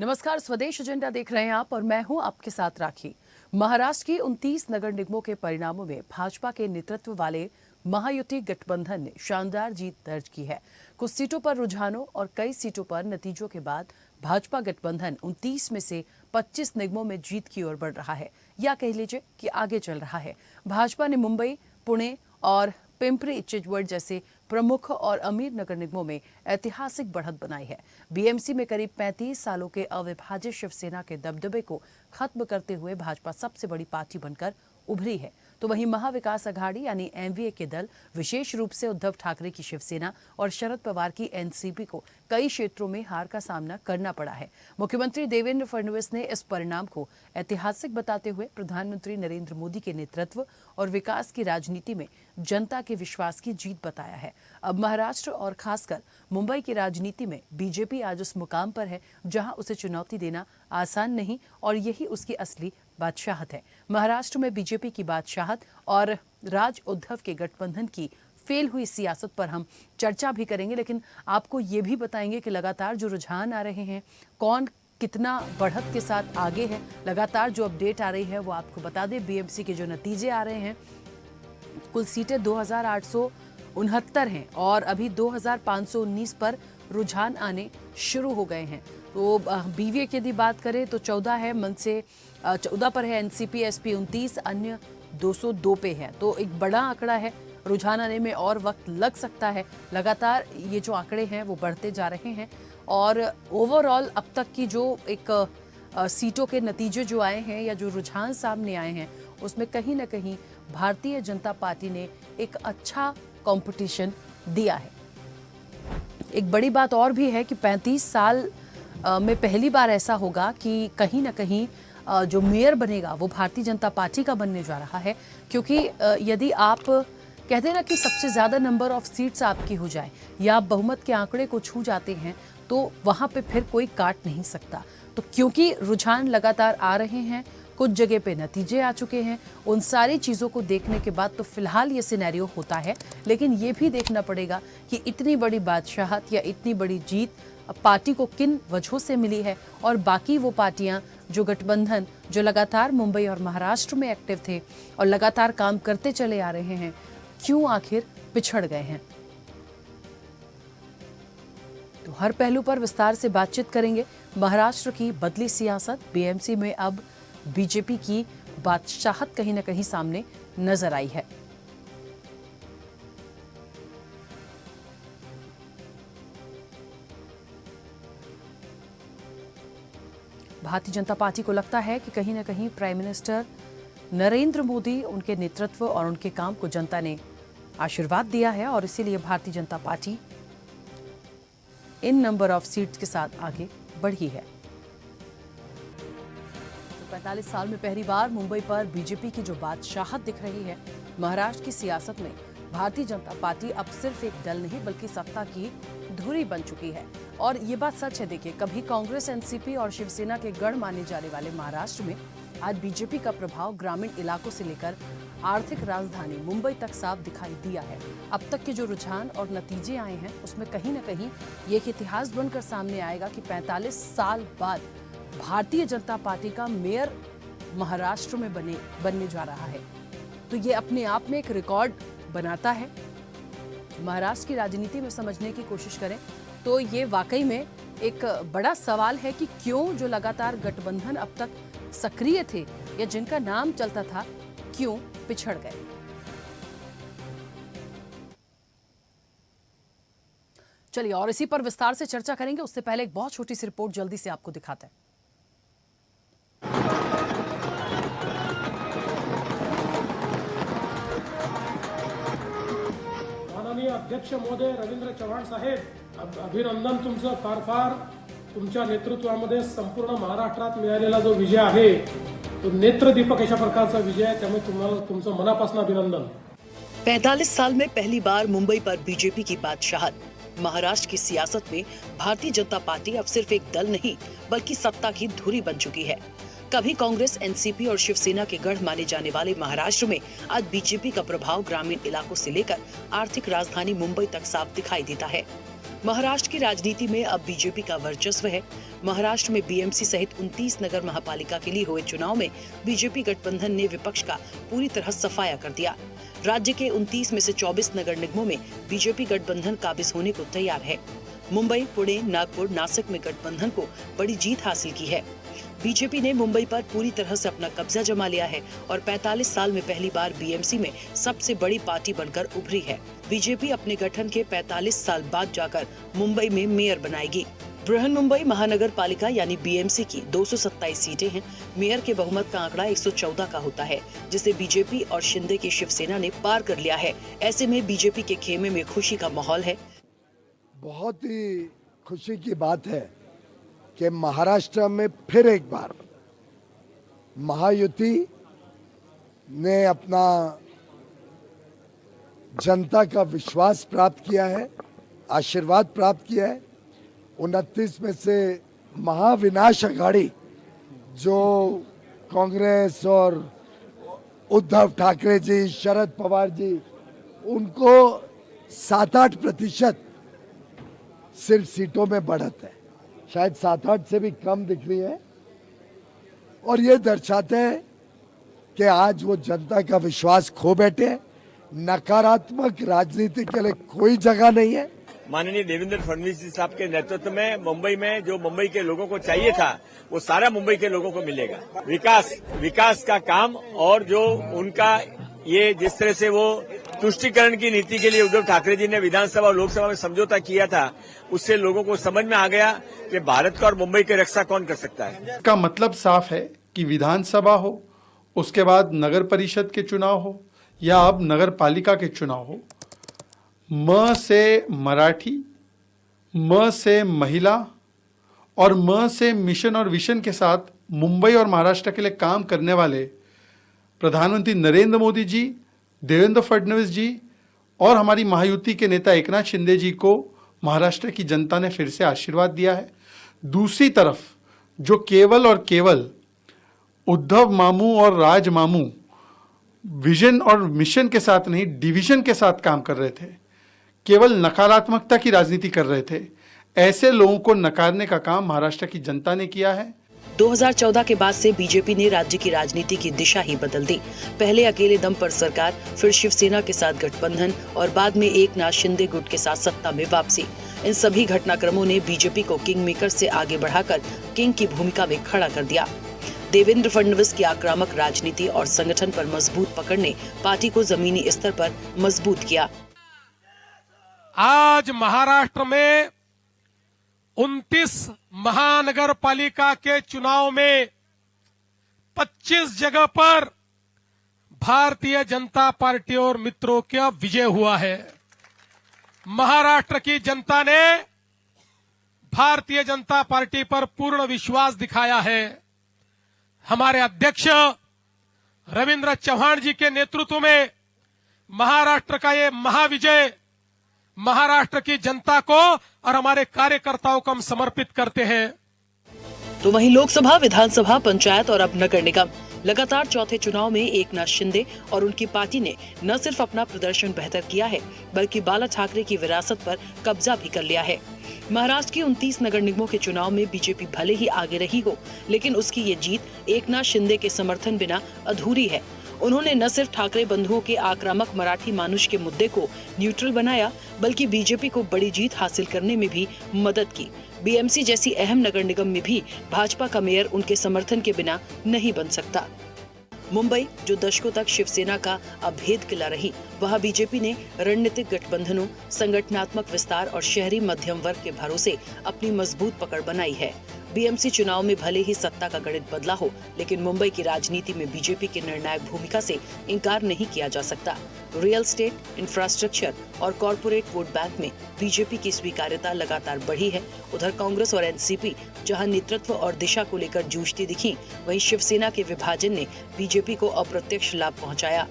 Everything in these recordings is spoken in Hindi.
नमस्कार, स्वदेश एजेंडा देख रहे हैं आप और मैं हूं आपके साथ राखी। महाराष्ट्र की 29 नगर निगमों के परिणामों में भाजपा के नेतृत्व वाले महायुति गठबंधन ने शानदार जीत दर्ज की है। कुछ सीटों पर रुझानों और कई सीटों पर नतीजों के बाद भाजपा गठबंधन 29 में से 25 निगमों में जीत की ओर बढ़ रहा है, या कह लीजिए कि आगे चल रहा है। भाजपा ने मुंबई, पुणे और पिंपरी चिंचवड जैसे प्रमुख और अमीर नगर निगमों में ऐतिहासिक बढ़त बनाई है। बीएमसी में करीब 35 सालों के अविभाजित शिवसेना के दबदबे को खत्म करते हुए भाजपा सबसे बड़ी पार्टी बनकर उभरी है। तो वहीं महाविकास अघाड़ी यानी एमवीए के दल, विशेष रूप से उद्धव ठाकरे की शिवसेना और शरद पवार की एनसीपी को कई क्षेत्रों में हार का सामना करना पड़ा है। मुख्यमंत्री देवेंद्र फडणवीस ने इस परिणाम को ऐतिहासिक बताते हुए प्रधानमंत्री नरेंद्र मोदी के नेतृत्व और विकास की राजनीति में जनता के विश्वास की जीत बताया है। अब महाराष्ट्र और खासकर मुंबई की राजनीति में बीजेपी आज उस मुकाम पर है जहां उसे चुनौती देना आसान नहीं, और यही उसकी असली बादशाहत है। महाराष्ट्र में बीजेपी की बादशाहत और राज उद्धव के गठबंधन की फेल हुई सियासत पर हम चर्चा भी करेंगे, लेकिन आपको ये भी बताएंगे कि लगातार जो रुझान आ रहे हैं, कौन कितना बढ़त के साथ आगे है, लगातार जो अपडेट आ रही है वो आपको बता दें। बीएमसी के जो नतीजे आ रहे हैं, कुल सीटें 2869 हैं और अभी 2519 पर रुझान आने शुरू हो गए हैं। तो बीवीए की यदि बात करें तो 14 है, मन से 14 पर है एनसीपी, एसपी 29, अन्य 202 पे है। तो एक बड़ा आंकड़ा है, रुझान आने में और वक्त लग सकता है। लगातार ये जो आंकड़े हैं वो बढ़ते जा रहे हैं और ओवरऑल अब तक की जो एक सीटों के नतीजे जो आए हैं या जो रुझान सामने आए हैं, उसमें कहीं ना कहीं भारतीय जनता पार्टी ने एक अच्छा कंपटीशन दिया है। एक बड़ी बात और भी है कि 35 साल में पहली बार ऐसा होगा कि कहीं ना कहीं जो मेयर बनेगा वो भारतीय जनता पार्टी का बनने जा रहा है, क्योंकि यदि आप कहते हैं ना कि सबसे ज़्यादा नंबर ऑफ सीट्स आपकी हो जाए या आप बहुमत के आंकड़े को छू जाते हैं तो वहाँ पे फिर कोई काट नहीं सकता। तो क्योंकि रुझान लगातार आ रहे हैं, कुछ जगह पे नतीजे आ चुके हैं, उन सारी चीज़ों को देखने के बाद तो फिलहाल ये सिनेरियो होता है। लेकिन ये भी देखना पड़ेगा कि इतनी बड़ी बादशाहत या इतनी बड़ी जीत पार्टी को किन वजहों से मिली है, और बाकी वो पार्टियां जो गठबंधन जो लगातार मुंबई और महाराष्ट्र में एक्टिव थे और लगातार काम करते चले आ रहे हैं, क्यों आखिर पिछड़ गए हैं। तो हर पहलू पर विस्तार से बातचीत करेंगे। महाराष्ट्र की बदली सियासत, बीएमसी में अब बीजेपी की बादशाहत कहीं ना कहीं सामने नजर आई है। भारतीय जनता पार्टी को लगता है कि कहीं ना कहीं प्राइम मिनिस्टर नरेंद्र मोदी, उनके नेतृत्व और उनके काम को जनता ने आशीर्वाद दिया है और इसीलिए Bharatiya Janata party in number of seats के साथ आगे बढ़ी है। 45 साल में पहली बार मुंबई पर बीजेपी की जो बादशाहत दिख रही है, महाराष्ट्र की सियासत में भारतीय जनता पार्टी अब सिर्फ एक दल नहीं बल्कि सत्ता की धुरी बन चुकी है। और ये बात सच है। देखिए, कभी कांग्रेस, एनसीपी और शिवसेना के गढ़ माने जाने वाले महाराष्ट्र में आज बीजेपी का प्रभाव ग्रामीण इलाकों से लेकर आर्थिक राजधानी मुंबई तक साफ दिखाई दिया है। अब तक के जो रुझान और नतीजे आए हैं उसमें कहीं ना कहीं ये एक इतिहास बनकर सामने आएगा कि 45 साल बाद भारतीय जनता पार्टी का मेयर महाराष्ट्र में बनने जा रहा है। तो ये अपने आप में एक रिकॉर्ड बनाता है। महाराष्ट्र की राजनीति में समझने की कोशिश करें तो ये वाकई में एक बड़ा सवाल है कि क्यों जो लगातार गठबंधन अब तक सक्रिय थे या जिनका नाम चलता था, क्यों पिछड़ गए। चलिए और इसी पर विस्तार से चर्चा करेंगे। उससे पहले एक बहुत छोटी सी रिपोर्ट जल्दी से आपको दिखाते हैं। माननीय अध्यक्ष महोदय रवींद्र चव्हाण साहेब, अभिनंदन तुमचं। फार फार तुमच्या नेतृत्वामध्ये संपूर्ण महाराष्ट्रात मिळालेला जो विजय आहे तो नेत्रदीपक अशा प्रकारचा विजय आहे, त्यामुळे तुम्हाला तुमचं मनापासून अभिनंदन। 45 साल में पहली बार मुंबई पर बीजेपी की बादशाहत। महाराष्ट्र की सियासत में भारतीय जनता पार्टी अब सिर्फ एक दल नहीं बल्कि सत्ता की धुरी बन चुकी है। कभी कांग्रेस, एनसीपी और शिवसेना के गढ़ माने जाने वाले महाराष्ट्र में आज बीजेपी का प्रभाव ग्रामीण इलाकों से लेकर आर्थिक राजधानी मुंबई तक साफ दिखाई देता है। महाराष्ट्र की राजनीति में अब बीजेपी का वर्चस्व है। महाराष्ट्र में बीएमसी सहित 29 नगर महापालिका के लिए हुए चुनाव में बीजेपी गठबंधन ने विपक्ष का पूरी तरह सफाया कर दिया। राज्य के 29 में से 24 नगर निगमों में बीजेपी गठबंधन काबिज होने को तैयार है। मुंबई, पुणे, नागपुर, नासिक में गठबंधन को बड़ी जीत हासिल की है। बीजेपी ने मुंबई पर पूरी तरह से अपना कब्जा जमा लिया है और 45 साल में पहली बार बीएमसी में सबसे बड़ी पार्टी बनकर उभरी है। बीजेपी अपने गठन के 45 साल बाद जाकर मुंबई में मेयर बनाएगी। बृहन मुंबई महानगर पालिका यानी बीएमसी की 227 सीटें हैं। मेयर के बहुमत का आंकड़ा 114 का होता है, जिसे बीजेपी और शिंदे की शिवसेना ने पार कर लिया है। ऐसे में बीजेपी के खेमे में खुशी का माहौल है। बहुत ही खुशी की बात है कि महाराष्ट्र में फिर एक बार महायुति ने अपना जनता का विश्वास प्राप्त किया है, आशीर्वाद प्राप्त किया है। 29 में से महाविनाश अघाड़ी जो कांग्रेस और उद्धव ठाकरे जी, शरद पवार जी, उनको 7-8% सिर्फ सीटों में बढ़त है, शायद 7-8 से भी कम दिख रही है। और ये दर्शाते हैं कि आज वो जनता का विश्वास खो बैठे हैं। नकारात्मक राजनीति के लिए कोई जगह नहीं है। माननीय देवेंद्र फडणवीस जी साहब के नेतृत्व में मुंबई में जो मुंबई के लोगों को चाहिए था वो सारा मुंबई के लोगों को मिलेगा। विकास का काम और जो उनका ये जिस तरह से वो तुष्टीकरण की नीति के लिए उद्धव ठाकरे जी ने विधानसभा और लोकसभा में समझौता किया था, उससे लोगों को समझ में आ गया कि भारत का और मुंबई की रक्षा कौन कर सकता है। इसका मतलब साफ है कि विधानसभा हो, उसके बाद नगर परिषद के चुनाव हो या अब नगर पालिका के चुनाव हो, म से मराठी, म से महिला और म से मिशन और विशन के साथ मुंबई और महाराष्ट्र के लिए काम करने वाले प्रधानमंत्री नरेंद्र मोदी जी, देवेंद्र फडणवीस जी और हमारी महायुति के नेता एकनाथ शिंदे जी को महाराष्ट्र की जनता ने फिर से आशीर्वाद दिया है। दूसरी तरफ जो केवल और केवल उद्धव मामू और राज मामू विजन और मिशन के साथ नहीं, डिवीजन के साथ काम कर रहे थे, केवल नकारात्मकता की राजनीति कर रहे थे, ऐसे लोगों को नकारने का काम महाराष्ट्र की जनता ने किया है। 2014 के बाद से बीजेपी ने राज्य की राजनीति की दिशा ही बदल दी। पहले अकेले दम पर सरकार, फिर शिवसेना के साथ गठबंधन और बाद में एकनाथ शिंदे गुट के साथ सत्ता में वापसी। इन सभी घटनाक्रमों ने बीजेपी को किंग मेकर से आगे बढ़ाकर किंग की भूमिका में खड़ा कर दिया। देवेंद्र फडणवीस की आक्रामक राजनीति और संगठन पर मजबूत पकड़ ने पार्टी को जमीनी स्तर पर मजबूत किया। आज महाराष्ट्र में 29 महानगर पालिका के चुनाव में 25 जगह पर भारतीय जनता पार्टी और मित्रों का विजय हुआ है। महाराष्ट्र की जनता ने भारतीय जनता पार्टी पर पूर्ण विश्वास दिखाया है। हमारे अध्यक्ष रविंद्र चव्हाण जी के नेतृत्व में महाराष्ट्र का ये महाविजय महाराष्ट्र की जनता को और हमारे कार्यकर्ताओं को हम समर्पित करते हैं। तो वहीं लोकसभा, विधानसभा, पंचायत और अब नगर निगम लगातार चौथे चुनाव में एकनाथ शिंदे और उनकी पार्टी ने न सिर्फ अपना प्रदर्शन बेहतर किया है, बल्कि बाला ठाकरे की विरासत पर कब्जा भी कर लिया है। महाराष्ट्र की 29 नगर निगमों के चुनाव में बीजेपी भले ही आगे रही हो, लेकिन उसकी ये जीत एकनाथ शिंदे के समर्थन बिना अधूरी है। उन्होंने न सिर्फ ठाकरे बंधुओं के आक्रामक मराठी मानुष के मुद्दे को न्यूट्रल बनाया, बल्कि बीजेपी को बड़ी जीत हासिल करने में भी मदद की। बीएमसी जैसी अहम नगर निगम में भी भाजपा का मेयर उनके समर्थन के बिना नहीं बन सकता। मुंबई, जो दशकों तक शिवसेना का अभेद किला रही, वहां बीजेपी ने रणनीतिक गठबंधनों, संगठनात्मक विस्तार और शहरी मध्यम वर्ग के भरोसे अपनी मजबूत पकड़ बनाई है। बीएमसी चुनाव में भले ही सत्ता का गणित बदला हो, लेकिन मुंबई की राजनीति में बीजेपी की निर्णायक भूमिका से इनकार नहीं किया जा सकता। रियल एस्टेट, इंफ्रास्ट्रक्चर और कॉरपोरेट वोट बैंक में बीजेपी की स्वीकार्यता लगातार बढ़ी है। उधर कांग्रेस और एनसीपी जहां नेतृत्व और दिशा को लेकर जूझती दिखी, वहीं शिवसेना के विभाजन ने बीजेपी को अप्रत्यक्ष लाभ पहुंचाया।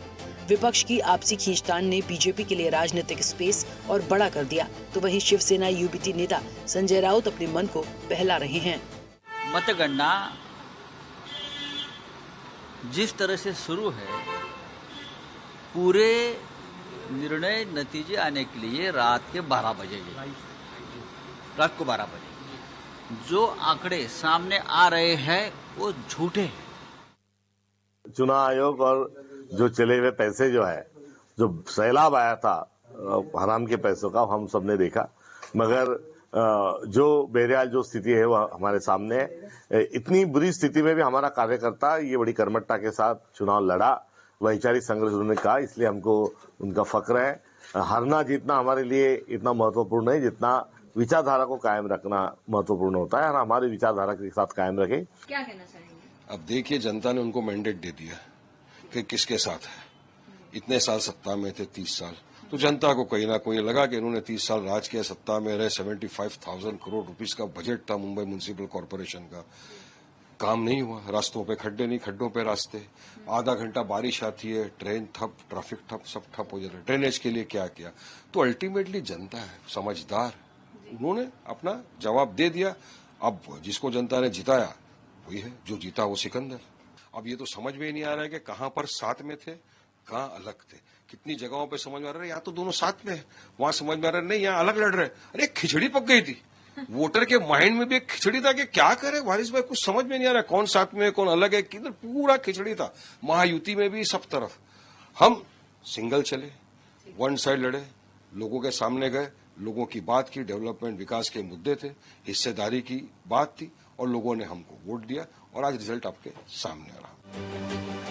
विपक्ष की आपसी खींचतान ने बीजेपी के लिए राजनीतिक स्पेस और बड़ा कर दिया, तो वहीं शिवसेना यूबीटी नेता संजय राउत अपने मन को बहला रहे हैं। मतगणना जिस तरह से शुरू है, पूरे निर्णय नतीजे आने के लिए रात के 12 बजेंगे। रात को 12 बजे। जो आंकड़े सामने आ रहे हैं वो झूठे हैं। चुनाव आयोग और जो चले हुए पैसे जो है, जो सैलाब आया था हराम के पैसों का, हम सबने देखा। मगर जो बहरहाल जो स्थिति है वो हमारे सामने है। इतनी बुरी स्थिति में भी हमारा कार्यकर्ता ये बड़ी कर्मठता के साथ चुनाव लड़ा, वैचारिक संघर्ष उन्होंने कहा, इसलिए हमको उनका फक्र है। हारना जीतना हमारे लिए इतना महत्वपूर्ण है जितना विचारधारा को कायम रखना महत्वपूर्ण होता है, और हमारी विचारधारा के साथ कायम रखें। क्या कहना चाहेंगे? अब देखिए, जनता ने उनको मैंडेट दे दिया कि किसके साथ है। इतने साल सत्ता में थे, 30 साल, तो जनता को कहीं ना कहीं लगा कि इन्होंने 30 साल राज किया, सत्ता में रहे। 75,000 करोड़ रुपीस का बजट था मुंबई म्युनिसिपल कॉर्पोरेशन का, काम नहीं हुआ। रास्तों पे खड्डे नहीं, खड्डों पे रास्ते। आधा घंटा बारिश आती है, ट्रेन ठप, ट्रैफिक ठप, सब ठप हो जाता है। ड्रेनेज के लिए क्या किया? तो अल्टीमेटली जनता है समझदार, उन्होंने अपना जवाब दे दिया। अब जिसको जनता ने जिताया वही है, जो जीता वो सिकंदर। अब ये तो समझ में ही नहीं आ रहा है कि कहां पर साथ में थे, कहां अलग थे। कितनी जगहों पे समझ में आ रहा है यहाँ तो दोनों साथ में है, वहां समझ में आ रहा है नहीं यहाँ अलग लड़ रहे। अरे खिचड़ी पक गई थी, वोटर के माइंड में भी एक खिचड़ी था कि क्या करे वारिस भाई, कुछ समझ में नहीं आ रहा कौन साथ में है कौन अलग है, किधर पूरा खिचड़ी था। महायुति में भी सब तरफ हम सिंगल चले, वन साइड लड़े, लोगों के सामने गए, लोगों की बात की, डेवलपमेंट विकास के मुद्दे थे, हिस्सेदारी की बात थी, और लोगों ने हमको वोट दिया, और आज रिजल्ट आपके सामने आ रहा।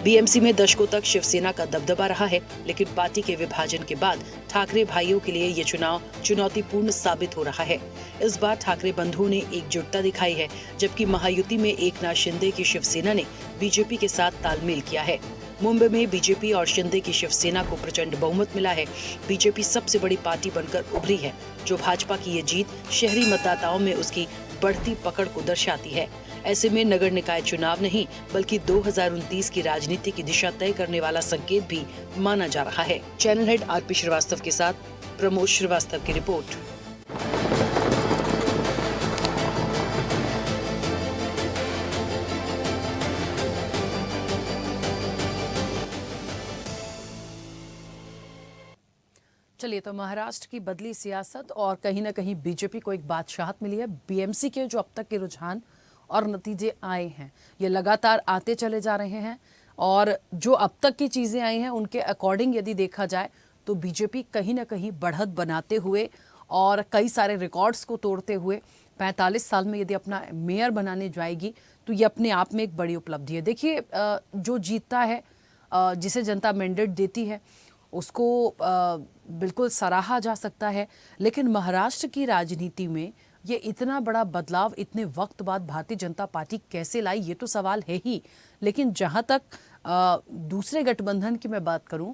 बीएमसी में दशकों तक शिवसेना का दबदबा रहा है, लेकिन पार्टी के विभाजन के बाद ठाकरे भाइयों के लिए ये चुनाव चुनौतीपूर्ण साबित हो रहा है। इस बार ठाकरे बंधुओं ने एकजुटता दिखाई है, जबकि महायुति में एकनाथ शिंदे की शिवसेना ने बीजेपी के साथ तालमेल किया है। मुंबई में बीजेपी और शिंदे की शिवसेना को प्रचंड बहुमत मिला है। बीजेपी सबसे बड़ी पार्टी बनकर उभरी है। जो भाजपा की ये जीत शहरी मतदाताओं में उसकी बढ़ती पकड़ को दर्शाती है। ऐसे में नगर निकाय चुनाव नहीं बल्कि 2029 की राजनीति की दिशा तय करने वाला संकेत भी माना जा रहा है। चैनल हेड आरपी श्रीवास्तव के साथ प्रमोद श्रीवास्तव की रिपोर्ट। चलिए, तो महाराष्ट्र की बदली सियासत और कहीं ना कहीं बीजेपी को एक बादशाहत मिली है। बीएमसी के जो अब तक के रुझान और नतीजे आए हैं ये लगातार आते चले जा रहे हैं, और जो अब तक की चीजें आई हैं उनके अकॉर्डिंग यदि देखा जाए तो बीजेपी कहीं ना कहीं बढ़त बनाते हुए और कई सारे रिकॉर्ड्स को तोड़ते हुए 45 साल में यदि अपना मेयर बनाने जाएगी तो ये अपने आप में एक बड़ी उपलब्धि है। देखिए, जो जीतता है, जिसे जनता मैंडेट देती है, उसको बिल्कुल सराहा जा सकता है, लेकिन महाराष्ट्र की राजनीति में ये इतना बड़ा बदलाव इतने वक्त बाद भारतीय जनता पार्टी कैसे लाई, ये तो सवाल है ही। लेकिन जहां तक दूसरे गठबंधन की मैं बात करूं,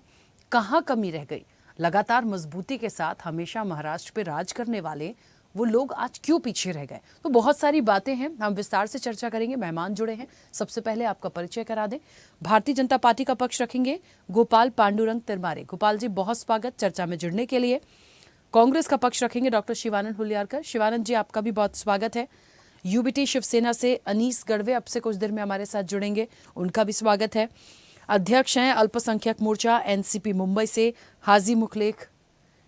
कहां कमी रह गई? लगातार मजबूती के साथ हमेशा महाराष्ट्र पे राज करने वाले वो लोग आज क्यों पीछे रह गए? तो बहुत सारी बातें हैं, हम विस्तार से चर्चा करेंगे। मेहमान जुड़े हैं, सबसे पहले आपका परिचय करा दें। भारतीय जनता पार्टी का पक्ष रखेंगे गोपाल पांडुरंग तिरमारे। गोपाल जी, बहुत स्वागत चर्चा में जुड़ने के लिए। कांग्रेस का पक्ष रखेंगे डॉक्टर शिवानंद हुलियारकर। शिवानंद जी, आपका भी बहुत स्वागत है। यूबीटी शिवसेना से अनीस गढ़वे अब से कुछ देर में हमारे साथ जुड़ेंगे, उनका भी स्वागत है। अध्यक्ष हैं अल्पसंख्यक मोर्चा एनसीपी मुंबई से हाजी मुखलेख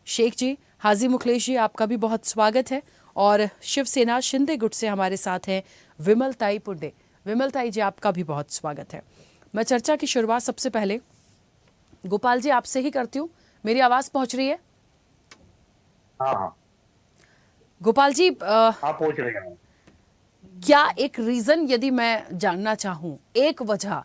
शेख जी। हाजी मुखलेश जी, आपका भी बहुत स्वागत है। और शिवसेना शिंदे गुट से हमारे साथ हैं विमल ताई पुंडे। विमल ताई जी, आपका भी बहुत स्वागत है। मैं चर्चा की शुरुआत सबसे पहले गोपाल जी आपसे ही करती हूँ। मेरी आवाज पहुंच रही है? हाँ गोपाल जी, आप पहुंच रहे हैं। क्या एक रीजन यदि मैं जानना चाहूं, एक वजह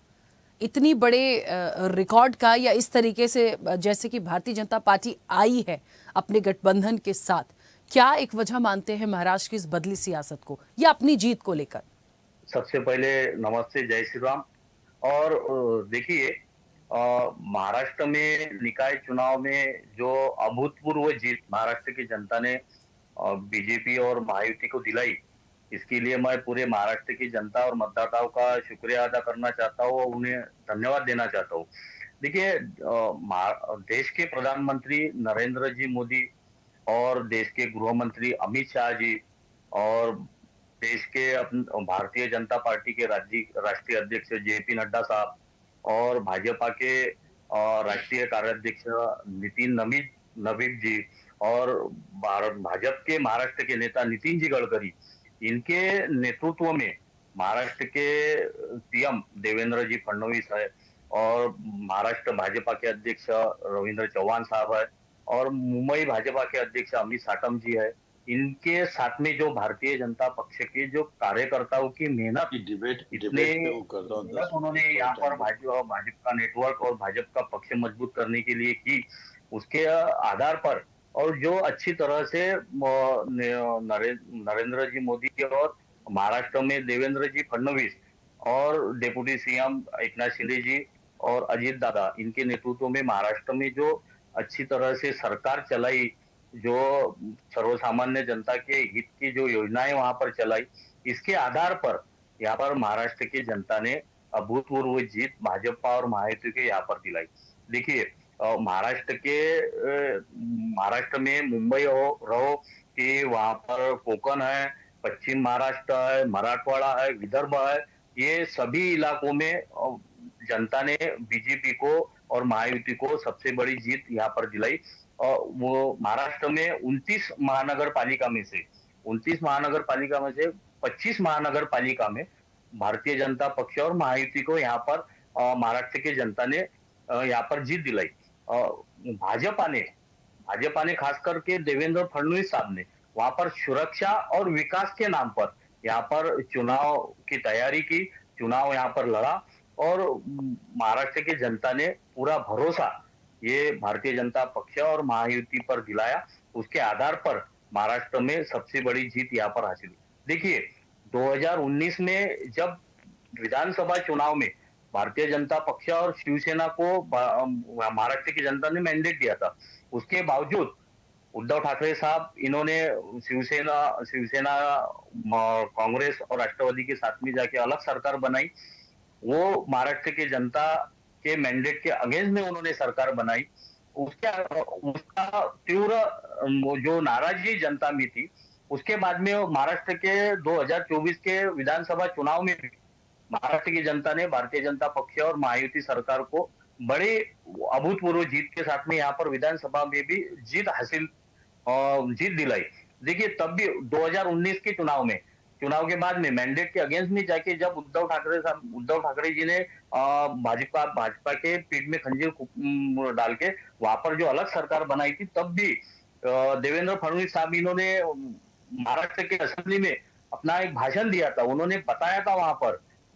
इतनी बड़े रिकॉर्ड का, या इस तरीके से जैसे कि भारतीय जनता पार्टी आई है अपने गठबंधन के साथ, क्या एक वजह मानते हैं महाराष्ट्र की इस बदली सियासत को या अपनी जीत को लेकर? सबसे पहले नमस्ते, जय श्री राम। और देखिए, महाराष्ट्र में निकाय चुनाव में जो अभूतपूर्व जीत महाराष्ट्र की जनता ने बीजेपी और महायुति को दिलाई, इसके लिए मैं पूरे महाराष्ट्र की जनता और मतदाताओं का शुक्रिया अदा करना चाहता हूँ और उन्हें धन्यवाद देना चाहता हूँ। देखिए, देश के प्रधानमंत्री नरेंद्र जी मोदी और देश के गृह मंत्री अमित शाह जी और देश के भारतीय जनता पार्टी के राष्ट्रीय अध्यक्ष जेपी नड्डा साहब और भाजपा के राष्ट्रीय कार्याध्यक्ष नितिन नवीन जी और भाजपा के महाराष्ट्र के नेता नितिन जी गडकरी, इनके नेतृत्व में महाराष्ट्र के सीएम देवेंद्र जी फडणवीस है और महाराष्ट्र भाजपा के अध्यक्ष रविंद्र चौहान साहब है और मुंबई भाजपा के अध्यक्ष अमित साटम जी है। इनके साथ में जो भारतीय जनता पक्ष के जो कार्यकर्ताओं की मेहनत इतने मेहनत उन्होंने यहाँ पर भाजपा का नेटवर्क और भाजपा का पक्ष मजबूत करने के लिए की, उसके आधार पर और जो अच्छी तरह से नरेंद्र जी मोदी और महाराष्ट्र में देवेंद्र जी फडणवीस और डेप्यूटी सीएम एकनाथ शिंदे जी और अजीत दादा, इनके नेतृत्व में महाराष्ट्र में जो अच्छी तरह से सरकार चलाई, जो सर्वसामान्य जनता के हित की जो योजनाएं वहां पर चलाई, इसके आधार पर यहाँ पर महाराष्ट्र की जनता ने अभूतपूर्व जीत भाजपा और महायुति के यहाँ पर दिलाई। देखिए महाराष्ट्र में मुंबई रहो कि वहां पर कोकण है, पश्चिम महाराष्ट्र है, मराठवाड़ा है, विदर्भ है, ये सभी इलाकों में जनता ने बीजेपी को और महायुति को सबसे बड़ी जीत यहाँ पर दिलाई। और वो महाराष्ट्र में 29 महानगर पालिका में से 25 महानगर पालिका में भारतीय जनता पक्ष और महायुति को यहाँ पर महाराष्ट्र की जनता ने यहाँ पर जीत दिलाई। भाजपा ने खास करके देवेंद्र फडणवीस साहब ने वहां पर सुरक्षा और विकास के नाम पर यहाँ पर चुनाव की तैयारी की, चुनाव यहाँ पर लड़ा और महाराष्ट्र की जनता ने पूरा भरोसा ये भारतीय जनता पक्ष और महायुति पर दिलाया। उसके आधार पर महाराष्ट्र में सबसे बड़ी जीत यहाँ पर हासिल हुई। देखिए 2019 में जब विधानसभा चुनाव में भारतीय जनता पक्ष और शिवसेना को महाराष्ट्र की जनता ने मैंडेट दिया था, उसके बावजूद उद्धव ठाकरे साहब इन्होंने शिवसेना कांग्रेस और राष्ट्रवादी के साथ में जाके अलग सरकार बनाई। वो महाराष्ट्र की जनता के मैंडेट के अगेंस्ट में उन्होंने सरकार बनाई। उसका तीव्र जो नाराजगी जनता में थी, उसके बाद में महाराष्ट्र के 2024 के विधानसभा चुनाव में भी महाराष्ट्र की जनता ने भारतीय जनता पक्ष और महायुति सरकार को बड़े अभूतपूर्व जीत के साथ में यहाँ पर विधानसभा में भी जीत दिलाई। देखिए तब भी 2019 के चुनाव के बाद में मैंडेट के अगेंस्ट में जाके जब उद्धव ठाकरे जी ने भाजपा के पीठ में खंजीर डाल के वहां पर जो अलग सरकार बनाई थी, तब भी देवेंद्र फडणवीस साहब इन्होंने महाराष्ट्र के असेंबली में अपना एक भाषण दिया था। उन्होंने बताया था वहां पर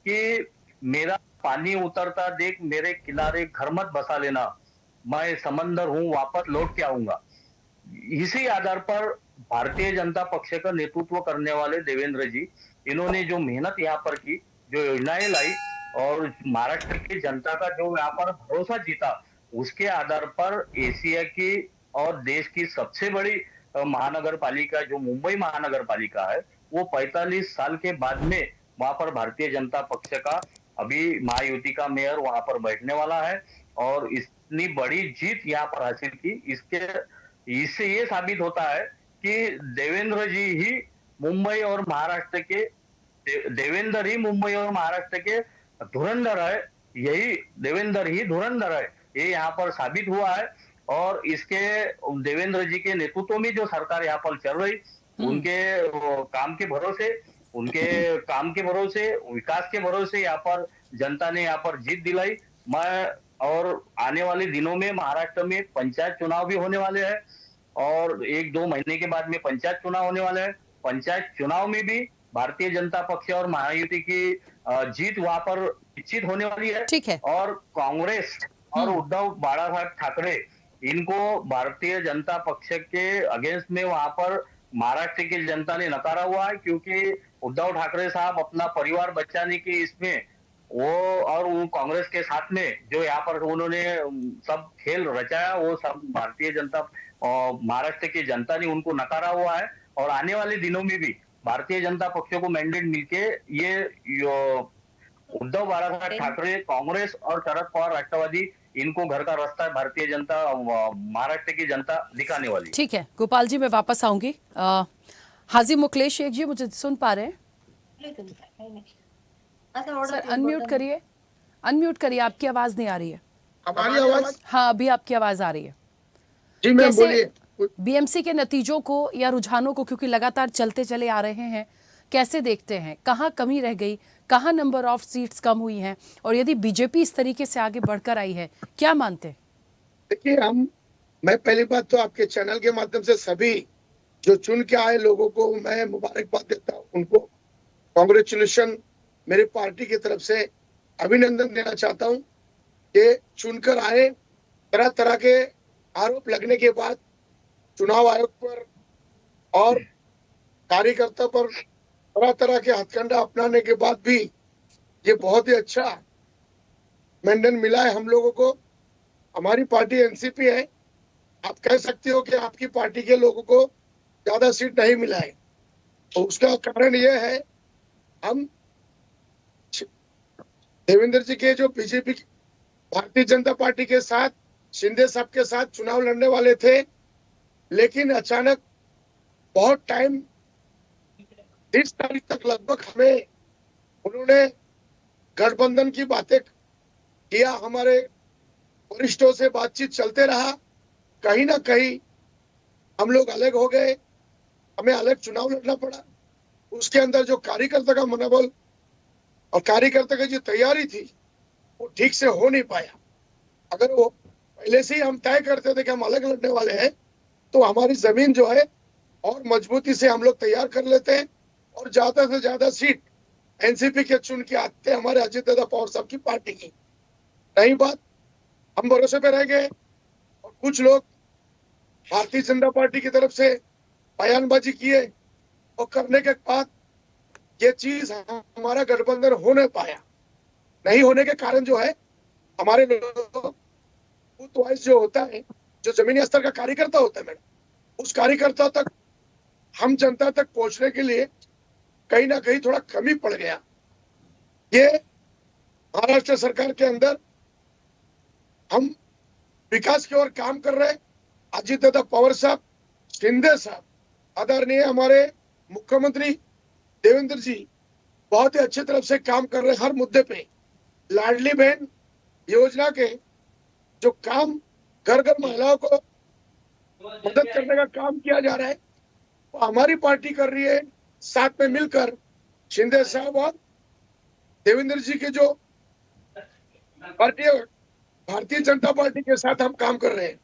कि मेरा पानी उतरता देख मेरे किनारे घर मत बसा लेना, मैं समंदर हूं वापस लौट के आऊंगा। इसी आधार पर भारतीय जनता पक्ष का नेतृत्व करने वाले देवेंद्र जी, इन्होंने जो मेहनत यहाँ पर की, जो योजनाएं लाई और महाराष्ट्र की जनता का जो यहाँ पर भरोसा जीता, उसके आधार पर एशिया की और देश की सबसे बड़ी महानगर पालिका जो मुंबई महानगर पालिका है, वो 45 साल के बाद में वहां पर भारतीय जनता पक्ष का अभी महायुति का मेयर वहां पर बैठने वाला है और इतनी बड़ी जीत यहाँ पर हासिल की। इससे ये साबित होता है कि देवेंद्र ही मुंबई और महाराष्ट्र के धुरंधर है, यही देवेंद्र ही धुरंधर है, ये यहाँ पर साबित हुआ है। और इसके देवेंद्र जी के नेतृत्व में जो सरकार यहाँ पर चल रही, उनके काम के भरोसे विकास के भरोसे यहाँ पर जनता ने यहाँ पर जीत दिलाई। और आने वाले दिनों में महाराष्ट्र में पंचायत चुनाव भी होने वाले हैं और 1-2 महीने के बाद में पंचायत चुनाव होने वाले हैं। पंचायत चुनाव में भी भारतीय जनता पक्ष और महायुति की जीत वहां पर निश्चित होने वाली है। ठीक है। और कांग्रेस और उद्धव बाळासाहेब ठाकरे, इनको भारतीय जनता पक्ष के अगेंस्ट में वहां पर महाराष्ट्र की जनता ने नकारा हुआ है, क्योंकि उद्धव ठाकरे साहब अपना परिवार बचाने की इसमें वो कांग्रेस के साथ में जो यहाँ पर उन्होंने सब खेल रचाया, वो सब भारतीय जनता महाराष्ट्र की जनता ने उनको नकारा हुआ है। और आने वाले दिनों में भी भारतीय जनता पक्ष को मैंडेट मिलके ये उद्धव बाळासाहेब ठाकरे, कांग्रेस और शरद पवार राष्ट्रवादी, इनको घर का रास्ता भारतीय जनता महाराष्ट्र की जनता दिखाने वाली। ठीक है गोपाल जी, मैं वापस आऊंगी। हाजी मुकलेश शेख जी, मुझे सुन पा रहे हैं? सर अनम्यूट करिए, आपकी आवाज नहीं आ रही है। हमारी आवाज? हाँ अभी आपकी आवाज आ रही है। जी मैम बोलिए। बीएमसी के नतीजों को या रुझानों को, क्योंकि लगातार चलते चले आ रहे हैं, कैसे देखते हैं? कहाँ कमी रह गई, कहाँ नंबर ऑफ सीट्स कम हुई हैं, और यदि बीजेपी इस तरीके से आगे बढ़कर आई है, क्या मानते हैं? देखिए, मैं पहली बात तो आपके चैनल के माध्यम से सभी जो चुन के आए लोगों को मैं मुबारकबाद देता हूँ, उनको कॉन्ग्रेचुलेशन मेरी पार्टी की तरफ से अभिनंदन देना चाहता हूँ कि चुनकर आए। तरह तरह के आरोप लगने के बाद चुनाव आयोग पर और कार्यकर्ता पर तरह तरह के हथकंडा अपनाने के बाद भी ये बहुत ही अच्छा मैंडेट मिला है हम लोगों को। हमारी पार्टी एनसीपी है, आप कह सकते हो कि आपकी पार्टी के लोगों को ज्यादा सीट नहीं मिला है, तो उसका कारण यह है हम देवेंद्र जी के जो बीजेपी भारतीय जनता पार्टी के साथ शिंदे साहब के साथ चुनाव लड़ने वाले थे, लेकिन अचानक बहुत टाइम 30 तारीख तक लगभग हमें उन्होंने गठबंधन की बातें किया, हमारे वरिष्ठों से बातचीत चलते रहा, कहीं ना कहीं हम लोग अलग हो गए, हमें अलग चुनाव लड़ना पड़ा। उसके अंदर जो कार्यकर्ता का मनोबल और कार्यकर्ता की जो तैयारी थी वो ठीक से हो नहीं पाया। अगर वो पहले से ही हम तय करते थे कि हम अलग लड़ने वाले हैं, तो हमारी जमीन जो है और मजबूती से हम लोग तैयार कर लेते हैं और ज्यादा से ज्यादा सीट एनसीपी के चुन के आते हमारे अजीत दादा पवार साहब की पार्टी की। नहीं बात, हम भरोसे पे रह गए और कुछ लोग भारतीय जनता पार्टी की तरफ से बयानबाजी किए और करने के बाद ये चीज हमारा गठबंधन हो नहीं पाया। नहीं होने के कारण जो है हमारे लोग बूथ वाइज जो होता है, जो जमीनी स्तर का कार्यकर्ता होता है मैडम, उस कार्यकर्ता तक हम जनता तक पहुंचने के लिए कहीं ना कहीं थोड़ा कमी पड़ गया। ये महाराष्ट्र सरकार के अंदर हम विकास की ओर काम कर रहे हैं। अजीत दादा पवार साहब, शिंदे साहब, आदरणीय हमारे मुख्यमंत्री देवेंद्र जी बहुत ही अच्छी तरफ से काम कर रहे हैं हर मुद्दे पे। लाडली बहन योजना के जो काम घर घर महिलाओं को मदद करने का काम किया जा रहा है, वो हमारी पार्टी कर रही है, साथ में मिलकर शिंदे साहब और देवेंद्र जी के जो पार्टी भारतीय जनता पार्टी के साथ हम काम कर रहे हैं।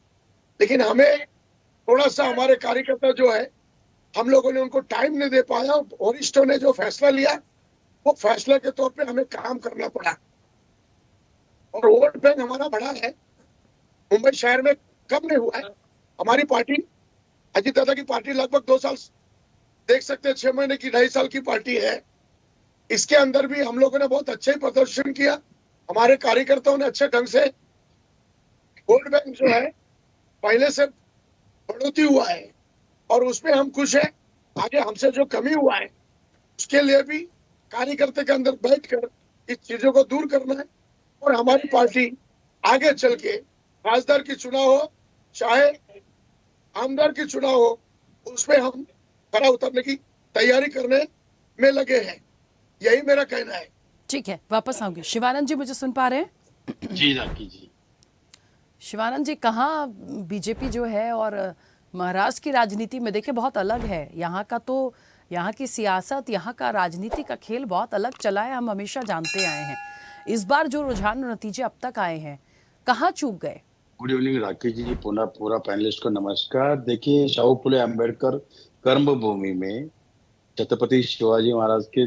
लेकिन हमें थोड़ा सा हमारे कार्यकर्ता जो है, हम लोगों ने उनको टाइम नहीं दे पाया। वरिष्ठों ने जो फैसला लिया वो फैसले के तौर पे हमें काम करना पड़ा। और वोट बैंक हमारा बड़ा है, मुंबई शहर में कम नहीं हुआ है। हमारी पार्टी अजीत दादा की पार्टी लगभग 2 साल देख सकते हैं, 6 महीने की 2.5 साल की पार्टी है। इसके अंदर भी हम लोगों ने बहुत अच्छा ही प्रदर्शन किया, हमारे कार्यकर्ताओं ने अच्छे ढंग से। वोट बैंक जो है पहले से बढ़ोतरी हुआ है और उसमें हम खुश हैं। आगे हमसे जो कमी हुआ है उसके लिए भी कार्यकर्ता के अंदर बैठकर इस चीजों को दूर करना है और हमारी पार्टी आगे चल के राजदार की चुनाव हो चाहे आमदार की चुनाव हो, उसमें हम खरा उतरने की तैयारी करने में लगे हैं। यही मेरा कहना है। ठीक है, वापस आऊंगी। शिवानंद जी, मुझे सुन पा रहे हैं? जी राखी जी। शिवानंद जी, कहाँ बीजेपी जो है और महाराष्ट्र की राजनीति में देखिए बहुत अलग है। यहाँ का तो यहाँ की सियासत, यहाँ का राजनीति का खेल बहुत अलग चला है, हम हमेशा जानते आए हैं। इस बार जो रुझान और नतीजे अब तक आए हैं, कहाँ चूक गए? गुड इवनिंग राकेश जी, पुनः पूरा पैनलिस्ट को नमस्कार। देखिए, शाहू फुले अम्बेडकर कर्मभूमि में छत्रपति शिवाजी महाराज के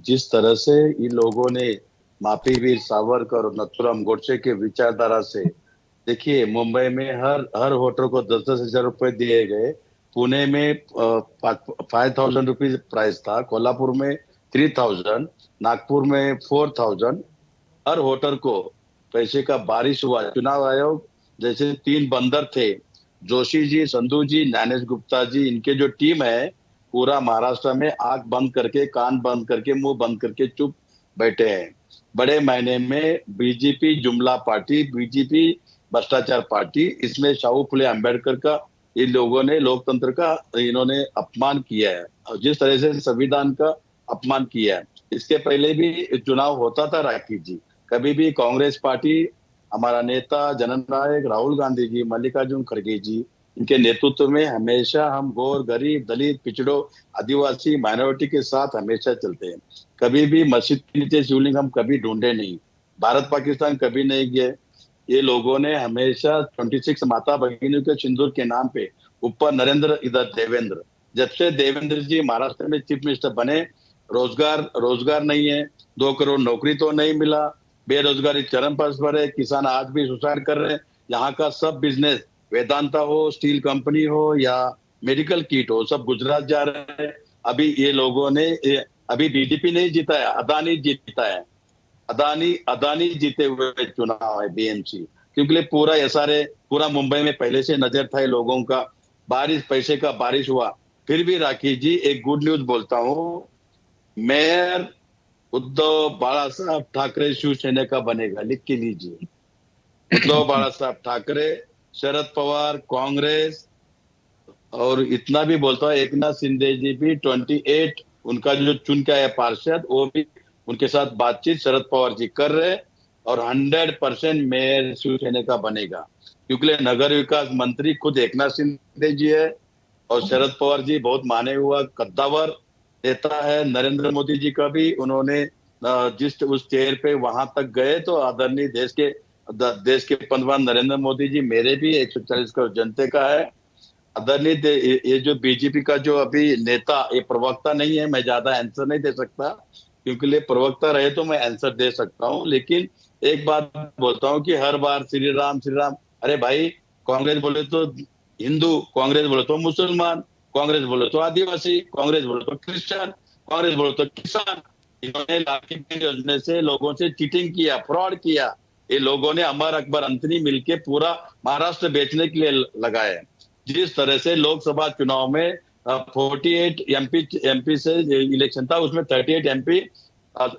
जिस तरह से इन लोगों ने मापी वीर सावरकर और नथुराम गोडसे के विचारधारा से, देखिए मुंबई में हर होटल को 10-10 हजार रुपए दिए गए, पुणे में 5,000 रुपीज प्राइस था, कोल्हापुर में 3,000, नागपुर में 4,000, हर होटल को पैसे का बारिश हुआ। चुनाव आयोग जैसे 3 बंदर थे, जोशी जी, संधू जी, ज्ञानेश गुप्ता जी, इनके जो टीम है पूरा महाराष्ट्र में आंख बंद करके, कान बंद करके, मुंह बंद करके चुप बैठे हैं। बड़े मायने में बीजेपी जुमला पार्टी, बीजेपी भ्रष्टाचार पार्टी, इसमें शाहू फुले अम्बेडकर का इन लोगों ने लोकतंत्र का इन्होंने अपमान किया है और जिस तरह से संविधान का अपमान किया है। इसके पहले भी चुनाव होता था राकेश जी, कभी भी कांग्रेस पार्टी, हमारा नेता जननायक राहुल गांधी जी, मल्लिकार्जुन खड़गे जी इनके नेतृत्व में हमेशा हम गौर, गरीब, दलित, पिछड़ों, आदिवासी, माइनॉरिटी के साथ हमेशा चलते हैं। कभी भी मस्जिद के नीचे शिवलिंग हम कभी ढूंढे नहीं, भारत पाकिस्तान कभी नहीं गए। ये लोगों ने हमेशा 26 माता भगिनियों के सिंदूर के नाम पे, ऊपर नरेंद्र इधर देवेंद्र, जब से देवेंद्र जी महाराष्ट्र में चीफ मिनिस्टर बने, रोजगार नहीं है, 2 करोड़ नौकरी तो नहीं मिला, बेरोजगारी चरम पर है, किसान आज भी सुसाइड कर रहे हैं। यहाँ का सब बिजनेस, वेदांता हो, स्टील कंपनी हो या मेडिकल किट हो, सब गुजरात जा रहे हैं। अभी ये लोगों ने अभी बीजेपी नहीं जीता है, अदानी जीता है। अदानी जीते हुए चुनाव है बीएमसी, क्योंकि पूरा पूरा मुंबई में पहले से नजर था ये लोगों का। पैसे का बारिश हुआ। फिर भी राखी जी एक गुड न्यूज बोलता हूँ, मेयर उद्धव बाला साहब ठाकरे शिवसेना का बनेगा, लिख के लीजिए। उद्धव बाला साहब ठाकरे, शरद पवार कांग्रेस, और इतना भी बोलता हूँ एकनाथ शिंदे जी भी 28 उनका जो चुन के आया पार्षद, वो भी उनके साथ बातचीत शरद पवार जी कर रहे, और 100% मेयर शिवसेना का बनेगा, क्योंकि नगर विकास मंत्री खुद एकनाथ शिंदे जी है, और शरद पवार जी बहुत माने हुआ कद्दावर नेता है। नरेंद्र मोदी जी का भी उन्होंने जिस उस चेयर पे वहां तक गए, तो आदरणीय देश के पंतप्रधान नरेंद्र मोदी जी मेरे भी 140 करोड़ जनता का है। आदरणीय ये जो बीजेपी का जो अभी नेता, ये प्रवक्ता नहीं है, मैं ज्यादा आंसर नहीं दे सकता, क्योंकि ये प्रवक्ता रहे तो मैं आंसर दे सकता हूँ। लेकिन एक बात बोलता हूँ कि हर बार श्री राम, अरे भाई, कांग्रेस बोले तो हिंदू, कांग्रेस बोले तो मुसलमान, कांग्रेस बोले तो आदिवासी, कांग्रेस बोले तो क्रिश्चियन, कांग्रेस बोले तो किसान। इन्होंने लाठी योजना से लोगों से चीटिंग किया, फ्रॉड किया। ये लोगों ने अमर अकबर अंतनी मिलके पूरा महाराष्ट्र बेचने के लिए लगाए। जिस तरह से लोकसभा चुनाव में 48 एमपी से इलेक्शन था, उसमें 38 एमपी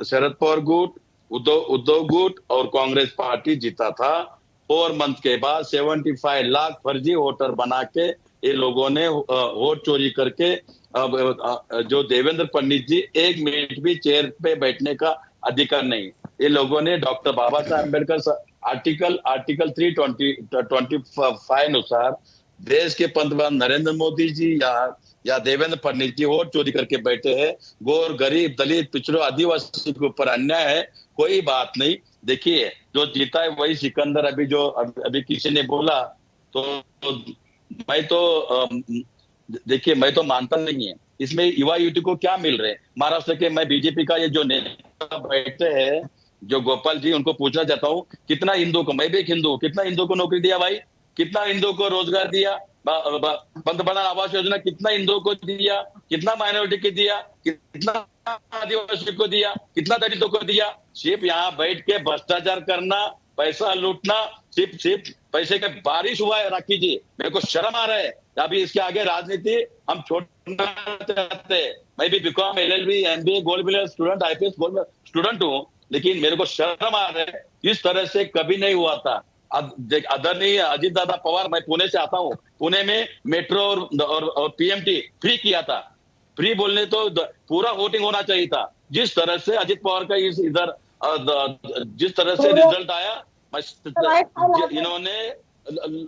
शरद पवार गुट, उद्धव गुट और कांग्रेस पार्टी जीता था। 4 मंथ के बाद 75 लाख फर्जी वोटर बना के ये लोगों ने वोट चोरी करके, जो देवेंद्र पंडित जी 1 मिनट भी चेयर पे बैठने का अधिकार नहीं। ये लोगों ने डॉक्टर बाबा साहब अम्बेडकर आर्टिकल 325 अनुसार देश के पंतप्रधान नरेंद्र मोदी जी या देवेंद्र फडणवीस जी वोट चोरी करके बैठे हैं। गौर, गरीब, दलित, पिछड़ों, आदिवासी के ऊपर अन्याय है, कोई बात नहीं। देखिए जो जीता है वही सिकंदर। अभी किसी ने बोला तो मैं तो मानता नहीं है इसमें युवा युवती को क्या मिल रहे हैं महाराष्ट्र के। मैं बीजेपी का ये जो नेता बैठे हैं, जो गोपाल जी, उनको पूछना चाहता हूँ, कितना हिंदू को, मैं भी एक हिंदू, कितना हिंदू को नौकरी दिया भाई, कितना हिंदू को रोजगार दिया, पंतप्रधान आवास योजना कितना हिंदुओं को दिया, कितना माइनॉरिटी को दिया, कितना आदिवासी को दिया, कितना दलितों को दिया। सिर्फ यहाँ बैठ के भ्रष्टाचार करना, पैसा लूटना, सिर्फ पैसे का बारिश हुआ है। राखी जी, मेरे को शर्म आ रहा है। अभी इसके आगे राजनीति हम छोड़ना चाहते हैं। मैं भी BCom, LLB, MBA gold medal student, IPS gold student हूँ, लेकिन मेरे को शर्म आ रहा है। इस तरह से कभी नहीं हुआ था। आदरणीय अजीत दादा पवार, मैं पुणे से आता हूँ, पुणे में मेट्रो और पीएमटी फ्री किया था। फ्री बोलने तो पूरा वोटिंग होना चाहिए था। जिस तरह से अजीत पवार का जिस तरह से रिजल्ट आया, इन्होंने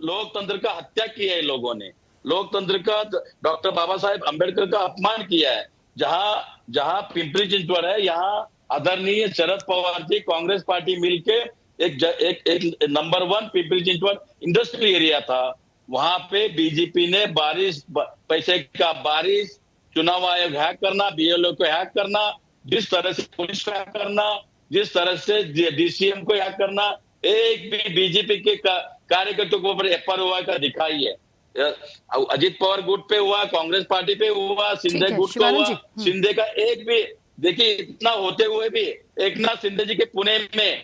लोकतंत्र का हत्या की है। लोगों ने लोकतंत्र का, डॉक्टर बाबा साहेब अम्बेडकर का अपमान किया है। जहां पिंपरी चिंचवड है, यहाँ आदरणीय शरद पवार जी कांग्रेस पार्टी मिलके एक number 1 Pimpri Chinchwad industrial area था, वहां पे बीजेपी ने पैसे का बारिश, चुनाव आयोग हैक करना, बीएलओ को हैक करना, जिस तरह से पुलिस को हैक करना, जिस तरह से डीसीएम को हैक करना, एक भी बीजेपी के कार्यकर्ताओं के ऊपर एफआईआर हुआ का दिखाई है। अजीत पवार गुट पे हुआ, कांग्रेस पार्टी पे हुआ, शिंदे गुट पे हुआ। शिंदे का एक भी, देखिए इतना होते हुए भी एकनाथ शिंदे जी के पुणे में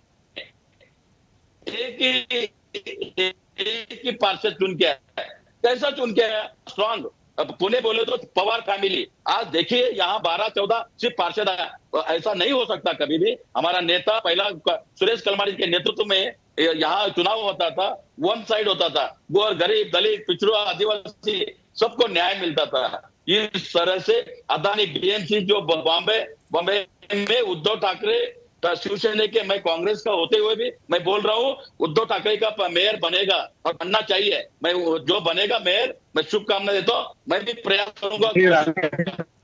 एक ही पार्षद चुन के आया। कैसा चुन के आया? स्ट्रॉन्ग। अब पुणे बोले तो पवार फैमिली। आज देखिए यहाँ 12-14 सिर्फ पार्षद आया। ऐसा नहीं हो सकता कभी भी। हमारा नेता पहला सुरेश कलमाडी के नेतृत्व में यहाँ चुनाव होता था, 1 साइड होता था। गौर, गरीब, दलित, पिछड़ों, आदिवासी सबको न्याय मिलता था। इस तरह से अदानी बीएमसी जो बॉम्बे में उद्धव ठाकरे तो शिवसेना के, मैं कांग्रेस का होते हुए भी मैं बोल रहा हूँ उद्धव ठाकरे का मेयर बनेगा और बनना चाहिए। मैं जो बनेगा मेयर, मैं शुभकामना देता हूँ, मैं भी प्रयास करूंगा।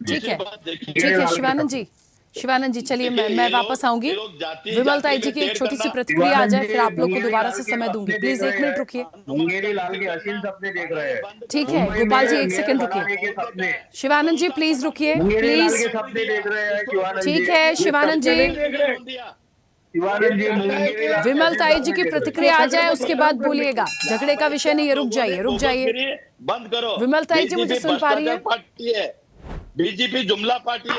ठीक है, ठीक है शिवानंद जी, शिवानंद जी चलिए मैं वापस आऊंगी। विमल ताई जी की एक छोटी सी प्रतिक्रिया आ जाए, फिर आप लोग को दोबारा से समय दूंगी। प्लीज 1 मिनट रुकिए। मुंगेरी लाल के असीम सपने देख रहे हैं। ठीक है गोपाल जी 1 सेकंड रुकिए। शिवानंद जी प्लीज रुकिए, प्लीज। सपने देख रहे हैं शिवानंद जी। ठीक है शिवानंद जी, शिवानंद जी विमल ताई जी की प्रतिक्रिया आ जाए उसके बाद बोलिएगा। झगड़े का विषय नहीं है, रुक जाइए रुक जाइए। बंद करो। विमल ताई जी मुझे सुन पा रही है? पार्टी है बीजेपी, जुमला पार्टी है।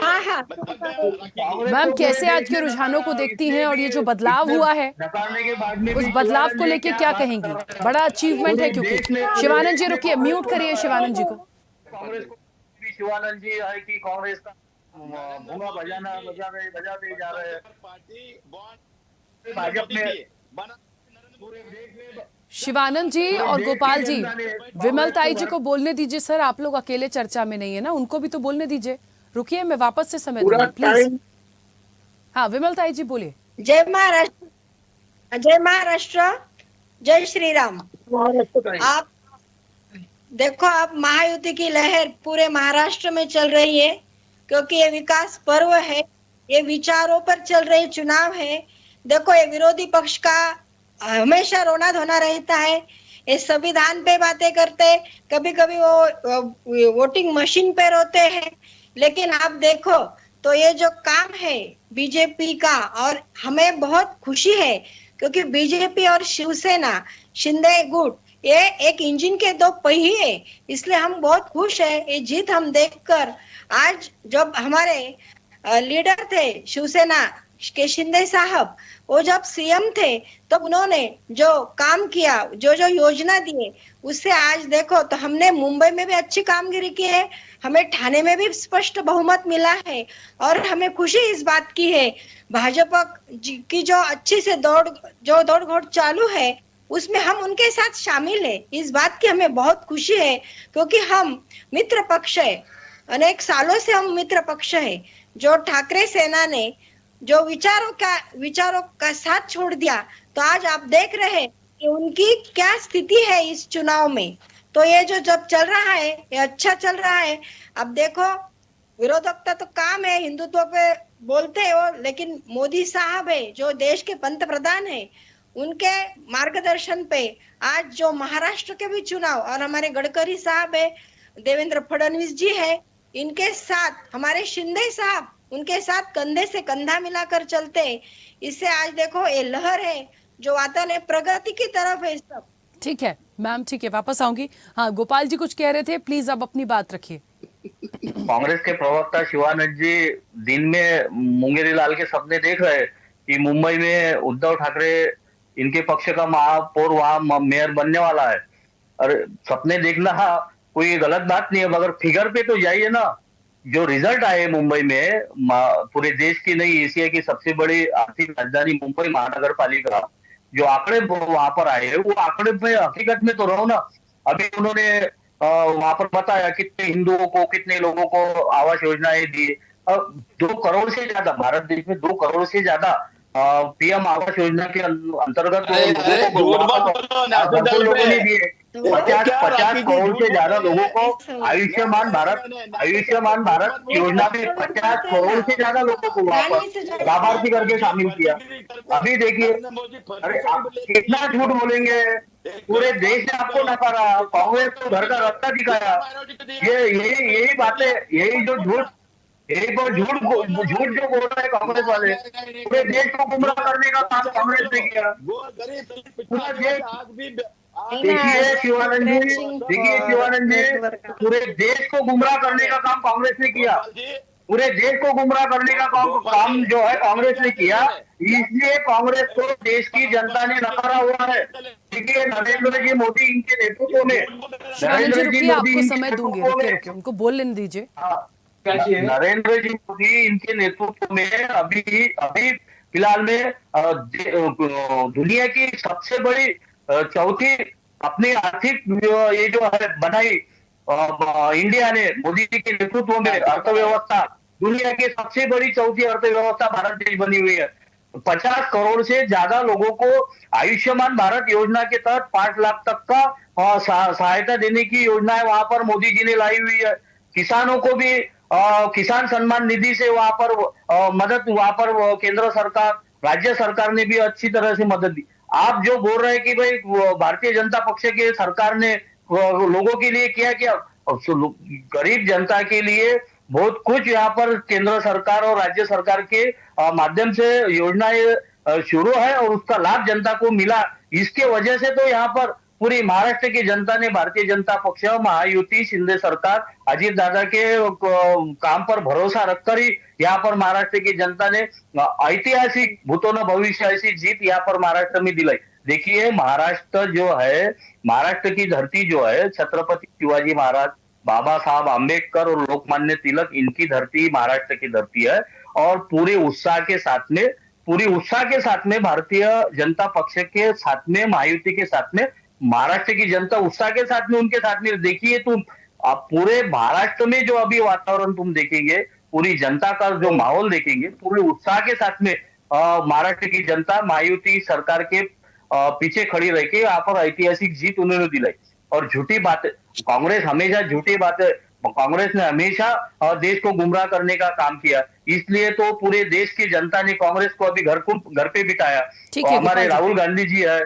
मैम कैसे आज के रुझानों को देखती हैं और ये जो बदलाव हुआ है उस बदलाव को लेके क्या कहेंगी? बड़ा अचीवमेंट है क्योंकि। शिवानंद जी रुकिए, म्यूट करिए शिवानंद जी को। कांग्रेस को भी शिवानंद जी है कि कांग्रेस का भूंगा बजाते ही जा रहे हैं। भाजपा में शिवानंद जी और गोपाल जी, विमल ताई जी को बोलने दीजिए सर, आप लोग अकेले चर्चा में नहीं है ना, उनको भी तो बोलने दीजिए। रुकिए मैं वापस से समय दूंगी प्लीज। हाँ विमल ताई जी बोलिए। जय महाराष्ट्र, जय महाराष्ट्र, जय श्री राम। आप देखो, आप महायुति की लहर पूरे महाराष्ट्र में चल रही है क्योंकि ये विकास पर्व है, ये विचारों पर चल रहे चुनाव है। देखो ये विरोधी पक्ष का हमेशा रोना धोना रहता है, ये संविधान पे बातें करते, कभी कभी वो वोटिंग मशीन पे रोते हैं। लेकिन आप देखो तो ये जो काम है बीजेपी का, और हमें बहुत खुशी है क्योंकि बीजेपी और शिवसेना, शिंदे गुट, ये एक इंजन के 2 पहिए, इसलिए हम बहुत खुश है। ये जीत हम देखकर, आज जब हमारे लीडर थे शिवसेना के शिंदे साहब, वो जब सीएम थे तो उन्होंने जो काम किया, जो जो योजना दिए, उससे आज देखो तो हमने मुंबई में भी अच्छी कामगिरी की है, हमें ठाणे में भी स्पष्ट बहुमत मिला है। और हमें खुशी इस बात की है भाजपा की जो अच्छी से दौड़ घोड़ चालू है उसमें हम उनके साथ शामिल है। इस बात की हमें बहुत खुशी है क्योंकि हम मित्र पक्ष है, अनेक सालों से हम मित्र पक्ष है। जो ठाकरे सेना ने जो विचारों का साथ छोड़ दिया, तो आज आप देख रहे हैं कि उनकी क्या स्थिति है इस चुनाव में। तो ये जो जब चल रहा है ये अच्छा चल रहा है। अब देखो विरोधकता तो काम है, हिंदुत्व पे बोलते हैं वो, लेकिन मोदी साहब है जो देश के पंत प्रधान है, उनके मार्गदर्शन पे आज जो महाराष्ट्र के भी चुनाव, और हमारे गडकरी साहब है, देवेंद्र फडणवीस जी है, इनके साथ हमारे शिंदे साहब, उनके साथ कंधे से कंधा मिलाकर चलते, इससे आज देखो ये लहर है जो वातावरण प्रगति की तरफ है सब। ठीक है मैम, ठीक है वापस आऊंगी। हाँ गोपाल जी कुछ कह रहे थे, प्लीज अब अपनी बात रखिए। कांग्रेस के प्रवक्ता शिवानंद जी दिन में मुंगेरी लाल के सपने देख रहे कि मुंबई में उद्धव ठाकरे इनके पक्ष का महापौर वहां मेयर बनने वाला है। और सपने देखना कोई गलत बात नहीं है, मगर फिगर पे तो जाइए ना। जो रिजल्ट आए मुंबई में, पूरे देश की नहीं एशिया की सबसे बड़ी आर्थिक राजधानी मुंबई महानगर पालिका, जो आंकड़े वहां पर आए हैं वो आंकड़े में हकीकत में तो रहो ना। अभी उन्होंने वहां पर बताया कितने हिंदुओं को, कितने लोगों को आवास योजनाएं दी। 2 करोड़ से ज्यादा, भारत देश में 2 करोड़ से ज्यादा पीएम आवास योजना के अंतर्गत लोगों ने दिए। 50 करोड़ से ज्यादा लोगों को आयुष्मान भारत योजना में 50 करोड़ से ज्यादा लोगों को लाभार्थी करके शामिल किया। अभी देखिए, अरे आप कितना झूठ बोलेंगे, पूरे देश ने आपको नकारा, कांग्रेस को घर का रास्ता दिखाया। यही बातें, यही जो झूठ जो बोल रहे हैं कांग्रेस वाले, पूरे देश को गुमराह करने का काम कांग्रेस ने किया। पूरा देश, देखिए शिवानंद जी, पूरे देश को गुमराह करने का काम कांग्रेस ने किया। पूरे देश को गुमराह करने का काम जो है कांग्रेस ने किया, इसलिए कांग्रेस को देश की जनता ने नकारा हुआ है। देखिए नरेंद्र जी मोदी इनके नेतृत्व में, आपको समय दूंगी, रुकिए उनको बोलने दीजिए। नरेंद्र जी मोदी इनके नेतृत्व में अभी फिलहाल में दुनिया की सबसे बड़ी चौथी अपनी आर्थिक ये जो है बनाई इंडिया ने, मोदी जी के नेतृत्व में अर्थव्यवस्था, दुनिया की सबसे बड़ी चौथी अर्थव्यवस्था भारत देश बनी हुई है। 50 करोड़ से ज्यादा लोगों को आयुष्मान भारत योजना के तहत 5 लाख तक का सहायता देने की योजनाएं वहां पर मोदी जी ने लाई हुई है। किसानों को भी किसान सम्मान निधि से वहां पर मदद, वहां पर केंद्र सरकार, राज्य सरकार ने भी अच्छी तरह से मदद दी। आप जो बोल रहे हैं कि भाई भारतीय जनता पक्ष के सरकार ने लोगों के लिए किया, गरीब जनता के लिए बहुत कुछ यहाँ पर केंद्र सरकार और राज्य सरकार के माध्यम से योजनाएं शुरू है और उसका लाभ जनता को मिला। इसके वजह से तो यहाँ पर पूरी महाराष्ट्र की जनता ने भारतीय जनता पक्ष, महायुति, शिंदे सरकार, अजीत दादा के काम पर भरोसा रखकर ही यहाँ पर महाराष्ट्र की जनता ने ऐतिहासिक, भूतो न भविष्य ऐसी जीत यहाँ पर महाराष्ट्र में दिलाई। देखिए महाराष्ट्र जो है, महाराष्ट्र की धरती जो है, छत्रपति शिवाजी महाराज, बाबा साहब आम्बेडकर और लोकमान्य तिलक, इनकी धरती महाराष्ट्र की धरती है। और पूरे उत्साह के साथ में भारतीय जनता पक्ष के साथ में, महायुति के साथ में, महाराष्ट्र की जनता उत्साह के साथ में उनके साथ में। देखिए तुम आप पूरे महाराष्ट्र में जो अभी वातावरण तुम देखेंगे, पूरी जनता का जो माहौल देखेंगे, पूरे उत्साह के साथ में महाराष्ट्र की जनता महायुति सरकार के पीछे खड़ी रह के यहाँ पर ऐतिहासिक जीत उन्होंने दिलाई। और झूठी बात, कांग्रेस हमेशा झूठी बातें, कांग्रेस ने हमेशा देश को गुमराह करने का काम किया, इसलिए तो पूरे देश की जनता ने कांग्रेस को अभी घर पे बिठाया। हमारे राहुल गांधी जी है।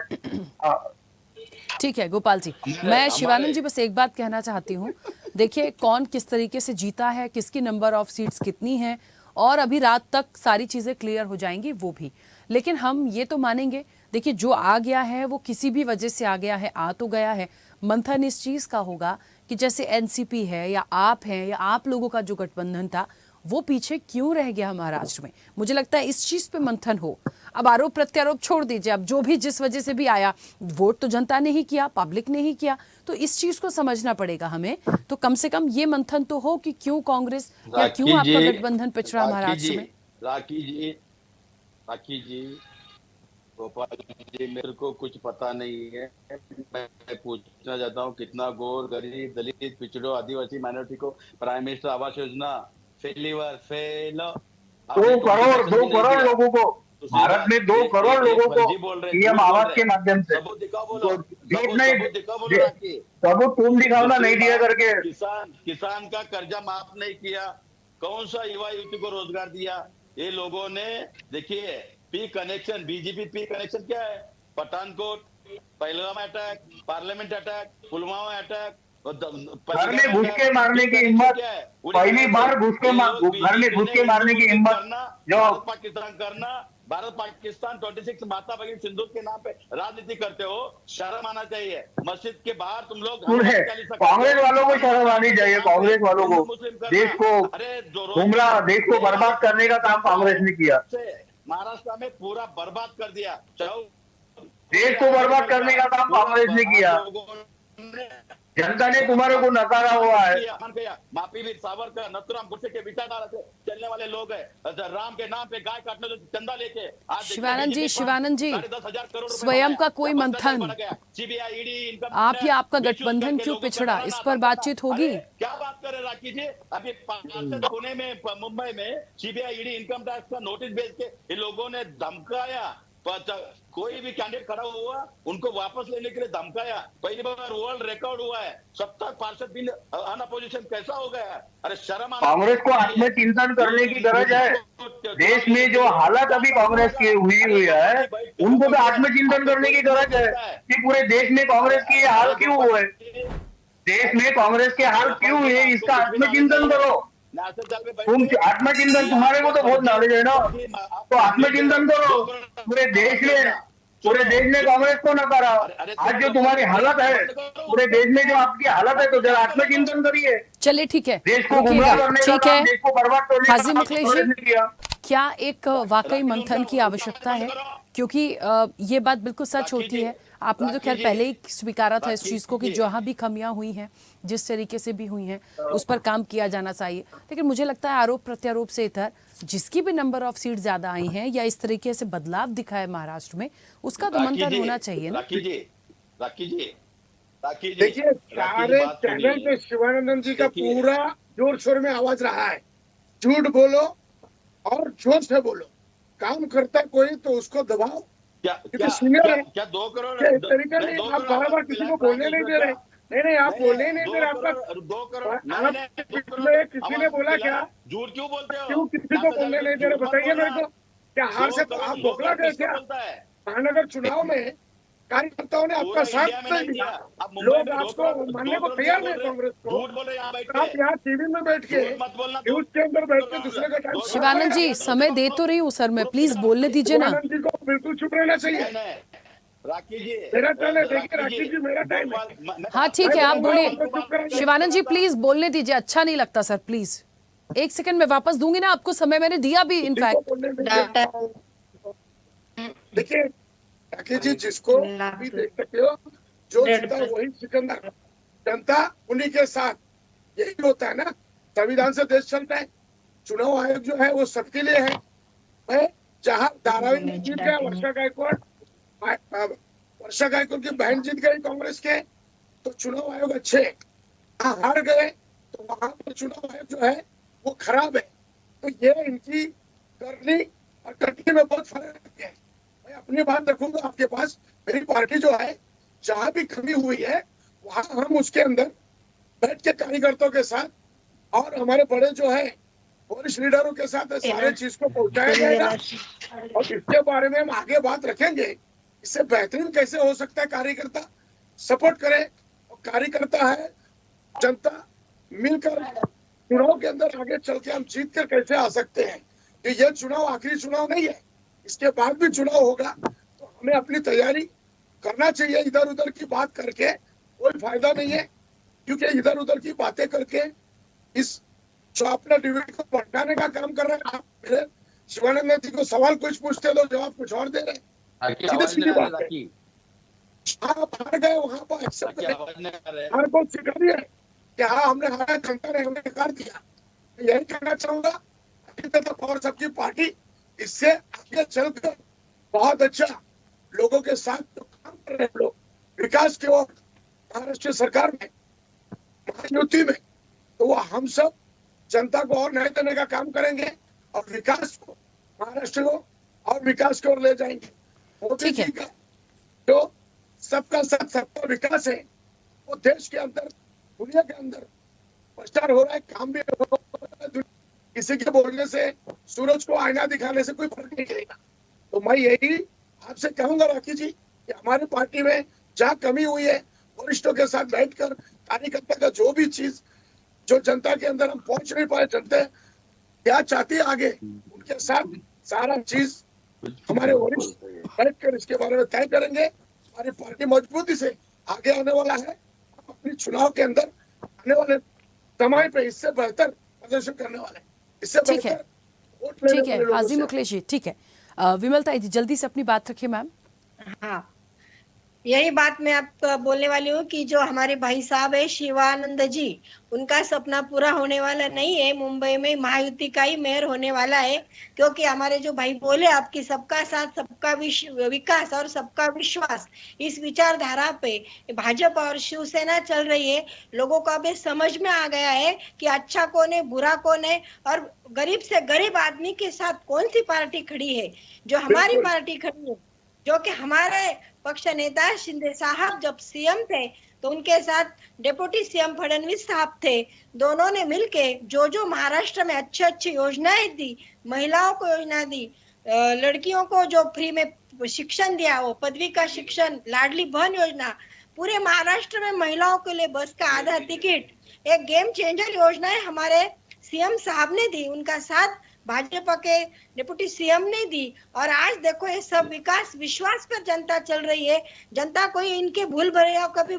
ठीक है गोपाल जी, मैं शिवानंद जी बस एक बात कहना चाहती हूँ। देखिए कौन किस तरीके से जीता है, किसकी नंबर ऑफ सीट्स कितनी है, और अभी रात तक सारी चीजें क्लियर हो जाएंगी वो भी। लेकिन हम ये तो मानेंगे, देखिए जो आ गया है वो किसी भी वजह से आ गया है, आ तो गया है। मंथन इस चीज का होगा कि जैसे एनसीपी है या आप हैं या आप लोगों का जो गठबंधन था वो पीछे क्यों रह गया महाराष्ट्र में। मुझे लगता है इस चीज पे मंथन हो। अब आरोप प्रत्यारोप छोड़ दीजिए, अब जो भी जिस वजह से भी आया, वोट तो जनता ने ही किया, पब्लिक ने ही किया, तो इस चीज को समझना पड़ेगा हमें। तो कम से कम ये मंथन तो हो कि क्यों कांग्रेस या क्यों आपका गठबंधन पिछड़ा महाराष्ट्र में। राखी जी, गोपाल जी, मेरे को कुछ पता नहीं है। मैं पूछना चाहता हूँ, कितना गोर, गरीब, दलित, पिछड़ों, आदिवासी माइनॉरिटी को prime minister Awas Yojana fail 2 crore लोगों को, भारत में 2 करोड़ लोगों को पीएम आवास के माध्यम से सबूत तुम दिखाओ ना, नहीं दिया करके। किसान का कर्जा माफ नहीं किया, कौन सा युवा युवती को रोजगार दिया ये लोगों ने। देखिए P connection, BJP P connection क्या है? Pathankot, Pahalgam attack, parliament attack, Pulwama attack, घर में घुस के मारने की हिम्मत, पहली बार घर में घुस के मारने की हिम्मत जो पाकिस्तान करना, भारत पाकिस्तान 26 माता भगिनी सिंदूर के नाम पे राजनीति करते हो, शर्म आना चाहिए। मस्जिद के बाहर तुम लोग, कांग्रेस वालों को शर्म आनी चाहिए। कांग्रेस वालों को देश को गुमराह, देश को बर्बाद करने का काम कांग्रेस ने किया, महाराष्ट्र में पूरा बर्बाद कर दिया। देश को बर्बाद करने का काम कांग्रेस ने किया, जनता ने तुम्हारे को नकारा हुआ है। माफीवीर सावरकर, नथुराम गोडसे के विचारधारा से चलने वाले लोग हैं। राम के नाम पे गाय काटने तो चंदा लेके शिवानंद जी स्वयं का कोई मंथन, आप या आपका गठबंधन क्यों पिछड़ा, इस पर बातचीत होगी? क्या बात कर रहे राखी जी? अभी पुणे में, मुंबई में सीबीआई ईडी इनकम टैक्स का नोटिस भेज के इन लोगों ने धमकाया। कोई भी कैंडिडेट खड़ा हुआ उनको वापस लेने के लिए धमकाया। पहली बार वर्ल्ड रिकॉर्ड हुआ है, 70 पार्षद भी अपोजिशन कैसा हो गया? अरे शर्म। कांग्रेस को आत्मचिंतन करने की गरज है। देश में जो हालत अभी कांग्रेस की हुई है, उनको भी आत्मचिंतन करने की गरज है कि पूरे देश में कांग्रेस की हाल क्यों हुए, देश में कांग्रेस के हाल क्यों हुए, इसका आत्मचिंतन करो। तुम आत्मचिंतन, तुम्हारे को तो बहुत नॉलेज है ना, तो आत्मचिंतन करो। पूरे देश ने कांग्रेस को नकारा। आज जो तुम्हारी हालत है, पूरे देश में जो आपकी हालत है, तो जरा आत्मचिंतन करिए। चलिए ठीक है, देश को गुमराह करने का काम, देश को बर्बाद करने का काम कांग्रेस ने किया। क्या एक वाकई मंथन की आवश्यकता है? क्योंकि ये बात बिल्कुल सच होती है, आपने तो खैर पहले ही स्वीकारा था इस चीज को कि जहां भी कमियां हुई हैं, जिस तरीके से भी हुई हैं, उस पर काम किया जाना चाहिए। लेकिन मुझे लगता है आरोप प्रत्यारोप से इधर जिसकी भी नंबर ऑफ सीट ज्यादा आई हैं या इस तरीके से बदलाव दिखा है महाराष्ट्र में, उसका तो मंथन होना चाहिए ना। राखी जी देखिए सारे चैनल पे शिवानंद जी का पूरा जोर शोर में आवाज रहा है, झूठ बोलो और जोर से बोलो। काम करता है कोई तो उसको दबाओ। क्या क्योंकि सीनियर है क्या 2 करोड़ इस तरीके से आप बार बार किसी को बोलने नहीं दे रहे। नहीं आप बोलने नहीं दे रहे। आपका 2 करोड़ किसी ने बोला क्या? झूठ क्यों बोलते हो? क्यों किसी को बोलने नहीं दे रहे बताइए मेरे को। क्या हार से आप बौखला गए क्या? महानगर चुनाव में कार्यकर्ताओं ने आपका साथ नहीं दिया। लोग आपको मानने को तैयार नहीं कांग्रेस को। आप यहाँ टीवी में बैठ के न्यूज के अंदर बैठ के दूसरे का टाइम। शिवानंद जी समय दे तो रही हूँ सर, मैं प्लीज बोलने दीजिए ना। शिवानंद जी को बिल्कुल चुप रहना चाहिए। राखी जी मेरा टाइम है, देखिए राखी जी मेरा टाइम है। हाँ ठीक है, आप बोलिए। शिवानंद जी प्लीज बोलने दीजिए, अच्छा नहीं लगता सर, प्लीज 1 सेकंड में वापस दूंगी ना आपको, समय मैंने दिया भी इनफैक्ट। देखिए राखी जी, जिसको अभी देख सकते हो, जो जीता वही सिकंदर। जनता उन्हीं के साथ, यही होता है ना। संविधान से देश चलता है। चुनाव आयोग जो है वो सबके लिए है। मैं जहाँ धारावी में जीत गया वर्षा गायकवाड़ की बहन जीत गई कांग्रेस के, तो चुनाव आयोग अच्छे। हार गए तो वहां पर चुनाव आयोग जो है वो खराब है। तो ये इनकी करनी और कटनी में बहुत फर्क है। मैं अपनी बात रखूंगा आपके पास। मेरी पार्टी जो है जहां भी कमी हुई है वहां हम उसके अंदर बैठ के कार्यकर्ताओं के साथ और हमारे बड़े जो है वरिष्ठ लीडरों के साथ सारे चीज को पहुंचाया जाएगा। और इसके बारे में हम आगे बात रखेंगे। इससे बेहतरीन कैसे हो सकता है, कार्यकर्ता सपोर्ट करे। और कार्यकर्ता है जनता मिलकर चुनाव के अंदर आगे चल के हम जीत कर कैसे आ सकते हैं। कि यह चुनाव आखिरी चुनाव नहीं है, इसके बाद भी चुनाव होगा। तो हमें अपनी तैयारी करना चाहिए। इधर उधर की बात करके कोई फायदा नहीं है, क्योंकि इधर उधर की बातें करके इस जो अपना डिबेट को भटकाने का काम कर रहे हैं। आप मेरे शिवानंद जी को सवाल कुछ पूछते तो जवाब कुछ और दे रहे हैं। सीधी सीधी बात है। आप हार गए वहां पर एक्सेप्ट करें। हर को स्वीकार है कि हाँ हमने हारा, जनता ने हमें नकार दिया। यही कहना चाहूंगा और सबकी पार्टी इससे आगे चलकर बहुत अच्छा लोगों के साथ जो काम कर रहे हैं लोग विकास की ओर महाराष्ट्र सरकार में महायुति में, तो वो हम सब जनता को और न्याय देने का काम करेंगे और विकास को महाराष्ट्र को और विकास की ओर ले जाएंगे। मोदी जी का जो सबका साथ सबका विकास है वो देश के अंदर दुनिया के अंदर प्रचार हो रहा है, काम भी हो रहा है। किसी के बोलने से सूरज को आईना दिखाने से कोई फर्क नहीं पड़ेगा। तो मैं यही आपसे कहूंगा राखी जी कि हमारी पार्टी में जहाँ कमी हुई है वरिष्ठों के साथ बैठकर कार्यकर्ता का जो भी चीज जो जनता के अंदर हम पहुंच नहीं पाए, जनता क्या चाहती है आगे, उनके साथ सारा चीज हमारे वरिष्ठ बैठकर इसके बारे में तय करेंगे। हमारी पार्टी मजबूती से आगे आने वाला है। अपनी चुनाव के अंदर आने वाले समय पे इससे बेहतर प्रदर्शन करने वाले हैं। ठीक है, ठीक है हाजी मुखलेश जी, ठीक है। विमलता जी जल्दी से अपनी बात रखिए मैम। हाँ, यही बात मैं आपको बोलने वाली हूँ कि जो हमारे भाई साहब है शिवानंद जी, उनका सपना पूरा होने वाला नहीं है। मुंबई में महायुति का ही मेयर होने वाला है। क्योंकि हमारे जो भाई बोले आपकी सबका साथ सबका विकास और सबका विश्वास, इस विचारधारा पे भाजपा और शिवसेना चल रही है। लोगों को अब समझ में आ गया है कि अच्छा कौन है बुरा कौन है और गरीब से गरीब आदमी के साथ कौन सी पार्टी खड़ी है। जो हमारी पार्टी खड़ी है, जो कि हमारे पक्ष नेता शिंदे साहब जब सीएम थे तो उनके साथ डिप्टी सीएम फडणवीस साहब थे। दोनों ने मिलके जो जो महाराष्ट्र में अच्छी अच्छी योजनाएं दी, महिलाओं को योजना दी, लड़कियों को जो फ्री में शिक्षण दिया, वो पदवी का शिक्षण, लाडली बहन योजना, पूरे महाराष्ट्र में महिलाओं के लिए बस का आधा टिकट, एक गेम चेंजर योजनाएं हमारे सीएम साहब ने दी। उनका साथ भाजपा के डिप्टी सीएम ने दी। और आज देखो ये सब विकास विश्वास पर जनता चल रही है। जनता कोई इनके भूल भरे कभी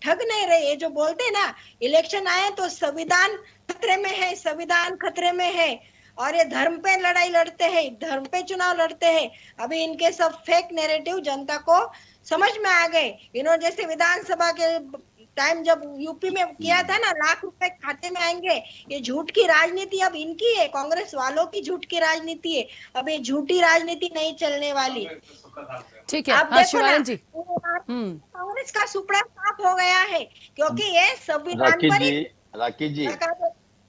ठग नहीं रही है। जो बोलते ना इलेक्शन आए तो संविधान खतरे में है, संविधान खतरे में है और ये धर्म पे लड़ाई लड़ते हैं, धर्म पे चुनाव लड़ते हैं। अभी इनके सब फेक नैरेटिव जनता को समझ में आ गए। इन्होंने जैसे विधानसभा के टाइम जब यूपी में किया था ना, लाख रुपए खाते में आएंगे, ये झूठ की राजनीति अब इनकी है, कांग्रेस वालों की झूठ की राजनीति है। अब ये झूठी राजनीति नहीं चलने वाली। ठीक है, हाँ, शिवानंद जी कांग्रेस का सुपड़ा साफ हो गया है क्योंकि ये संविधान पर राखी जी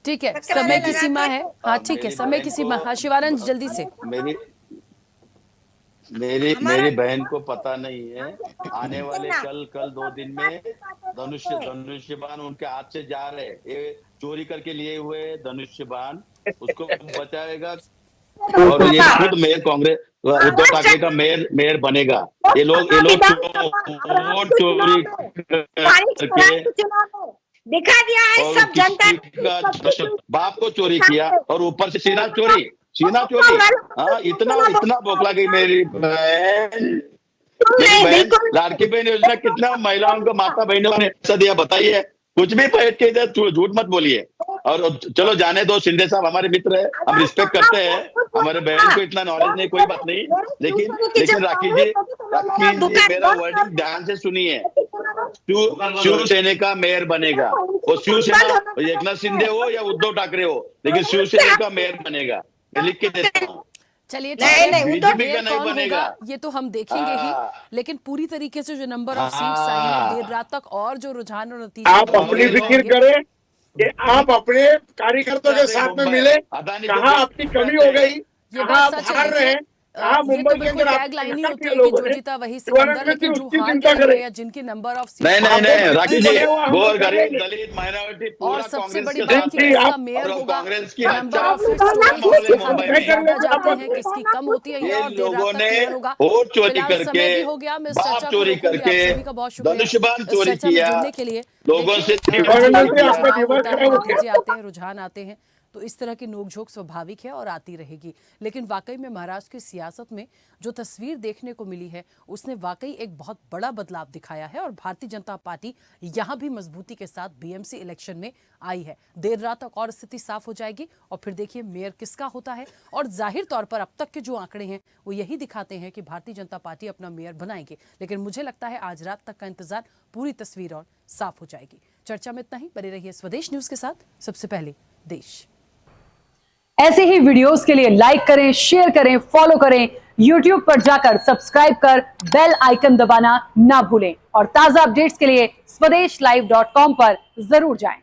ठीक है, समय की सीमा है। हाँ ठीक है, समय की सीमा। हाँ शिवानंद जल्दी से। मेरी बहन को पता नहीं है। आने वाले कल 2 दिन में धनुष्यबाण उनके हाथ से जा रहे, ये चोरी करके लिए हुए धनुष्यबाण, उसको बचाएगा। और ये खुद मेयर कांग्रेस उद्धव ठाकरे का मेयर बनेगा। ये लोग चोरी करके दिखा दिया है सब जनता। बाप को चोरी किया और ऊपर से सीना चोरी। हाँ, इतना बौखला गई मेरी बहन। लाड़की बहन योजना कितना महिलाओं को, माता बहनों ने हिस्सा दिया बताइए। कुछ भी बैठ के इधर झूठ मत बोलिए। और चलो जाने दो, शिंदे साहब हमारे मित्र है, हम रिस्पेक्ट करते हैं। हमारे बहन को इतना नॉलेज नहीं, कोई बात नहीं। लेकिन राखी जी मेरा वर्डिंग ध्यान से सुनिए। शिवसेना का मेयर बनेगा, वो शिवसेना एकनाथ शिंदे हो या उद्धव ठाकरे हो, लेकिन शिवसेना का मेयर बनेगा। लिख के देता हूँ। चलिए, बीजेपी का नहीं बनेगा, ये तो हम देखेंगे ही। लेकिन पूरी तरीके से जो नंबर ऑफ सीट्स आई है देर रात तक, और जो रुझान और नतीजे, आप अपनी फिक्र करें कि आप अपने कार्यकर्ताओं के साथ में मिले। कहाँ आपकी कमी हो गई, कहाँ आप हार रहे हैं, कहाँ मुंबई के अंदर टैग लाइन ही होती है कि जो जीता वही सिकंदर, लेकिन जो हार गए या जिनकी नंबर ऑफ सीट नहीं राकेश जी, गोर गरीब दलित माइनॉरिटी और सबसे बड़ी बात कि किसका मेयर होगा, नंबर ऑफ सीट्स जाते हैं, किसकी कम होती है, ये लोगों ने वोट चोरी करके, बाप चोरी करके, धनुष्यबाण चोरी किया, लोगों से आते हैं, रुझान आते हैं, तो इस तरह की नोकझोंक स्वाभाविक है और आती रहेगी। लेकिन वाकई में महाराष्ट्र की सियासत में जो तस्वीर देखने को मिली है उसने वाकई एक बहुत बड़ा बदलाव दिखाया है और भारतीय जनता पार्टी यहां भी मजबूती के साथ बीएमसी इलेक्शन में आई है। देर रात तक और स्थिति साफ हो जाएगी और फिर देखिए मेयर किसका होता है। और जाहिर तौर पर अब तक के जो आंकड़े हैं वो यही दिखाते हैं कि भारतीय जनता पार्टी अपना मेयर बनाएगी। लेकिन मुझे लगता है आज रात तक का इंतजार, पूरी तस्वीर और साफ हो जाएगी। चर्चा में इतना ही। बने रहिए स्वदेश न्यूज के साथ, सबसे पहले देश। ऐसे ही वीडियोस के लिए लाइक करें, शेयर करें, फॉलो करें। YouTube पर जाकर सब्सक्राइब कर बेल आइकन दबाना ना भूलें और ताजा अपडेट्स के लिए swedeshlive.com पर जरूर जाएं।